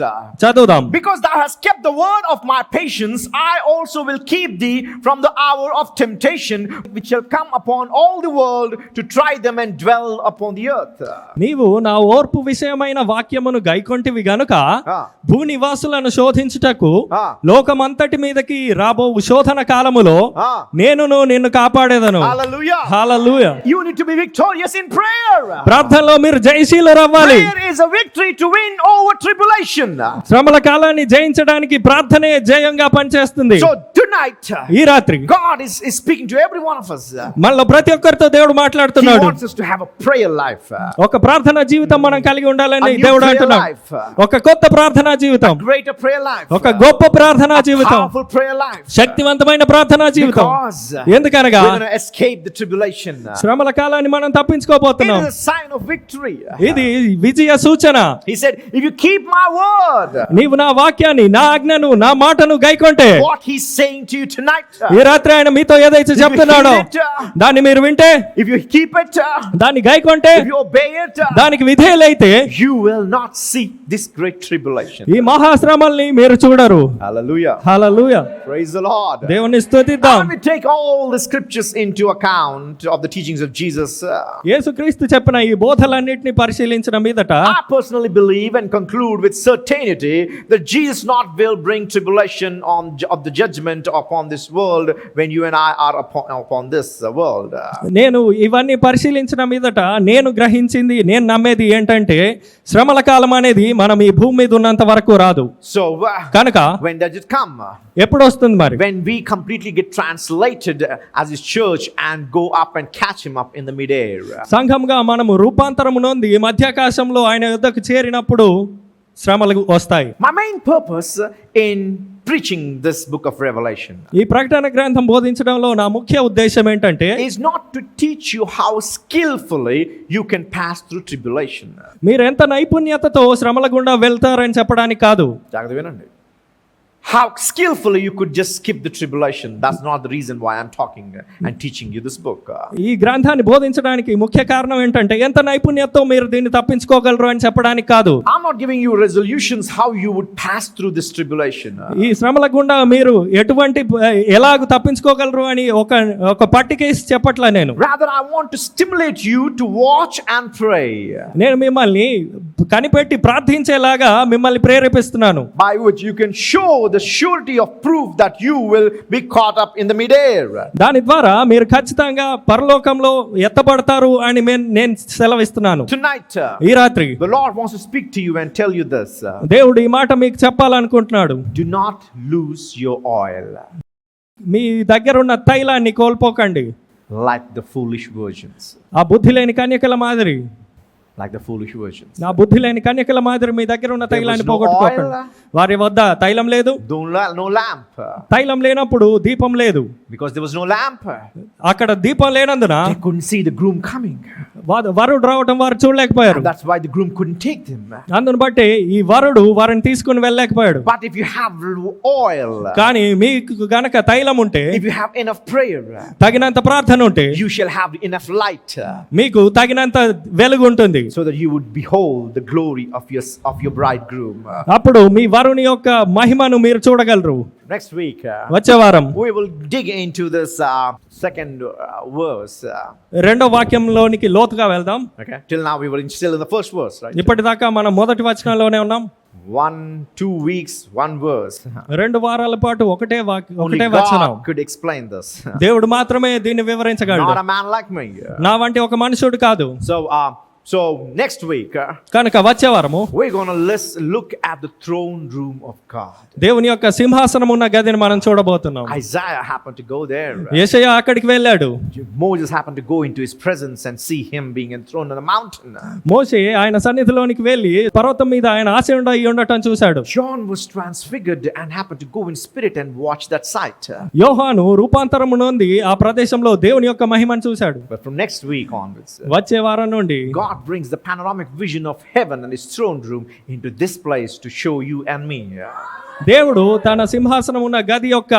చదువుదాం. Because thou hast kept the word of my patience, I also will keep thee from the hour of temptation, which shall come upon all the world to try them and dwell upon the earth. నీవు నా ఓర్పు విషయమైన వాక్యమును గైకొంటివి గనుక Ah. భూనివాసులను శోధించుటకు Ah. లోకమంతటి మీదకి రాబో శోధన కాలములో Ah. నేనును నిన్ను కాపాడేదను. Hallelujah. Hallelujah. You need to be victorious in prayer. ప్రార్థనలో మీరు జయశీలురవ్వాలి. Prayer is a victory to win over tribulation. శ్రమల కాలాన్ని జయించడానికి ప్రార్థనే జయంగా పనిచేస్తుంది. So tonight, ఈ రాత్రి God is speaking to every one of us. మనలో ప్రతి ఒక్కరితో దేవుడు He మాట్లాడుతున్నాడు. wants us to have a prayer life. ఒక ప్రార్థనా జీవితం మనం కలిగి ఉండాలని A new దేవుడు prayer అంటున్నాడు. life. ఒక కొత్త ప్రార్థనా జీవితం, Greater prayer life. ఒక గొప్ప ప్రార్థనా జీవితం, Powerful prayer life. శక్తివంతమైన ప్రార్థనా జీవితం. Because ఎందుకనగా we're going to escape the tribulation. శ్రమల కాలాన్ని మనం It తప్పించుకోబోతున్నాం. is a sign of victory. ఇది విజయ సూచన. He said, if you keep my word, నీవు నా వాక్యాన్ని, నా ఆజ్ఞను, నా మాటను గైకొంటే, what he's saying to you tonight, ఈ రాత్రి ఆయన మీతో ఏదైతే చెప్తున్నాడో దాన్ని మీరు వింటే, if you keep it, దాన్ని గైకొంటే, if you obey it, దానికి విధేయులైతే you will not see this great tribulation. ఈ మహాశ్రమల్ని మీరు చూడరు. Hallelujah. Hallelujah. Praise the Lord. దేవుని స్తుతిద్దాం. When we take all the scriptures into account of the teachings of Jesus, యేసుక్రీస్తు చెప్పిన ఈ బోధలన్నిటిని పరిశీలించిన మీదట I personally believe and conclude with certainty that Jesus not will bring tribulation of the judgment upon this world when you and I are upon this world. నేను ఇవన్నీ పరిశీలించిన మీదట నేను గ్రహించింది, నేను నమ్మేది ఏంటంటే శ్రమల కాలం అనేది మనం ఈ భూమి మీద ఉన్నంత వరకు రాదు. So కనుక when does it come? ఎప్పుడు వస్తుంది మరి? When we completely get translated as his church and go up and catch him up in the midair. సంఘంగా మనము రూపాంతరము నొంది మధ్యాకాశంలో ఆయన యుద్ధకు చేరినప్పుడు శ్రమలు వస్తాయి. My main purpose in preaching this book of Revelation ఈ ప్రకటన గ్రంథం బోధించడంలో నా ముఖ్య ఉద్దేశం ఏంటంటే is not to teach you how skillfully you can pass through tribulation. మీరు ఎంత నైపుణ్యతతో శ్రమల గుండా వెళ్తారని చెప్పడానికి కాదు. జాగ్రత్తగా వినండి. How skillfully you could just skip the tribulation. That's not the reason why I'm talking and teaching you this book. ఈ గ్రంథాన్ని బోధించడానికి ముఖ్య కారణం ఏంటంటే ఎంత నైపుణ్యతతో మీరు దీన్ని తప్పించుకోగలరు అని చెప్పడానికి కాదు. I'm not giving you resolutions how you would pass through this tribulation. ఈ శ్రమల గుండా మీరు ఎటువంటి ఎలాగ తప్పించుకోగలరు అని ఒక పట్టికేసి చెప్పట్లా నేను. Rather, I want to stimulate you to watch and pray. నేను మిమ్మల్ని కనిపెట్టి ప్రార్థించేలాగా మిమ్మల్ని ప్రేరేపిస్తున్నాను. By which you can show the surety of proof that you will be caught up in the midair. దాని ద్వారా మీరు ఖచ్చితంగా పరలోకంలో ఎత్తబడతారు అని నేను సెలవిస్తున్నాను. Tonight, ఈ రాత్రి the Lord wants to speak to you and tell you this. దేవుడు ఈ మాట మీకు చెప్పాలనుకుంటున్నాడు. Do not lose your oil మీ దగ్గర ఉన్న తైలాన్ని కోల్పోకండి. like the foolish virgins. ఆ బుద్ధి లేని కన్యకల మాదిరి, Like the foolish virgins. నా బుద్ధి లేని కన్యకల మాదిరి మీ దగ్గర ఉన్న తైలాన్ని There was no పోగొట్టుకోకండి. oil. వారి వద్ద తైలం లేదు. No lamp. తైలం లేనప్పుడు దీపం లేదు. Because there was no lamp, అక్కడ దీపం లేనందున they couldn't see the groom coming. వరుడు రావటం వారు చూడలేకపోయారు. And that's why the groom couldn't take them. అందును బట్టి ఈ వరుడు వారిని తీసుకుని వెళ్ళలేకపోయాడు. But if you have oil, కానీ మీకు గనక తైలం ఉంటే, if you have enough prayer, తగినంత ప్రార్థన ఉంటే, you shall have enough light, మీకు తగినంత వెలుగు ఉంటుంది. so that you would behold the glory of your bridegroom. అప్పుడు మీ వరుని యొక్క మహిమను మీరు చూడగలరు. Next week, వచ్చే వారం we will dig into this second verse. రెండో వాక్యంలోనికి లోతుగా వెళ్దాం. Okay. Till now we were still in the first verse, right? ఇప్పటిదాకా మనం మొదటి వచనంలోనే ఉన్నాం. 1-2 weeks, one verse. 2 వారాల పాటు ఒకటే Only వచనం. God could explain this. దేవుడు మాత్రమే దీన్ని వివరించగలడు. Not a man like me. నా వంటి ఒక మనుషుడు కాదు. So next week, కనుక వచ్చే వారము we're going to look at the throne room of God. దేవుని యొక్క సింహాసనం ఉన్న గదిని మనం చూడబోతున్నాం. Isaiah happened to go there. యేషయా అక్కడికి వెళ్ళాడు. Moses happened to go into his presence and see him being enthroned on a mountain. మోషే ఆయన సన్నిధిలోనికి వెళ్ళి పర్వతం మీద ఆయన ఆసీనుడై ఉండటం చూశాడు. John was transfigured and happened to go in spirit and watch that sight. యోహాను రూపాంతరము నొంది ఆ ప్రదేశంలో దేవుని యొక్క మహిమను చూశాడు. But from next week onwards, వచ్చే వారం నుండి God brings the panoramic vision of heaven and his throne room into this place to show you and me. దేవుడు తన సింహాసనం ఉన్న గది యొక్క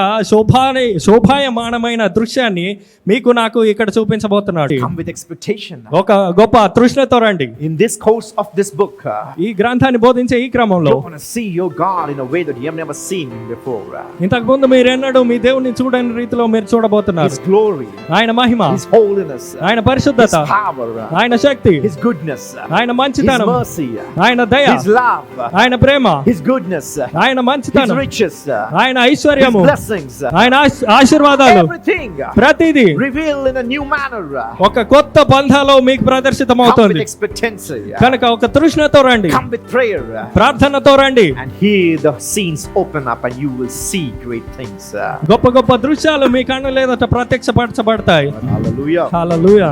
శోభాయమానమైన దృశ్యాన్ని మీకు నాకు ఇక్కడ చూపించబోతున్నాడు. Come with expectation. ఒక గొప్ప తృష్ణతో రండి. In this course of this book, ఈ గ్రంథాన్ని బోధించే ఈ క్రమంలో you're going to see your God in a way that you have never seen him before. ఇంతకు ముందు మీరెన్నడూ మీ దేవుని చూడని రీతిలో మీరు చూడబోతున్నారు. His glory, ఆయన మహిమ, his holiness, ఆయన పరిశుద్ధత, his power, ఆయన శక్తి, his goodness, ఆయన his మంచితనం, mercy, ఆయన దయ, his love, ఆయన ప్రేమ, his goodness, ఆయన his మంచితనం, riches, ఆయన his ఐశ్వర్యము, blessings, ఆయన ఆశీర్వాదాలు, everything ప్రతిదీ revealed in a new manner. ఒక కొత్త పంథాలో మీకు Come ప్రదర్శితమవుతుంది. with expectancy. కనుక ఒక తృష్ణతో రండి, Come with prayer. ప్రార్థనతో రండి. And here the scenes open up and you will see great things. గొప్ప గొప్ప దృశ్యాలు మీ కన్ను లేదట ప్రత్యక్షపరచబడతాయి. Hallelujah. హల్లెలూయా.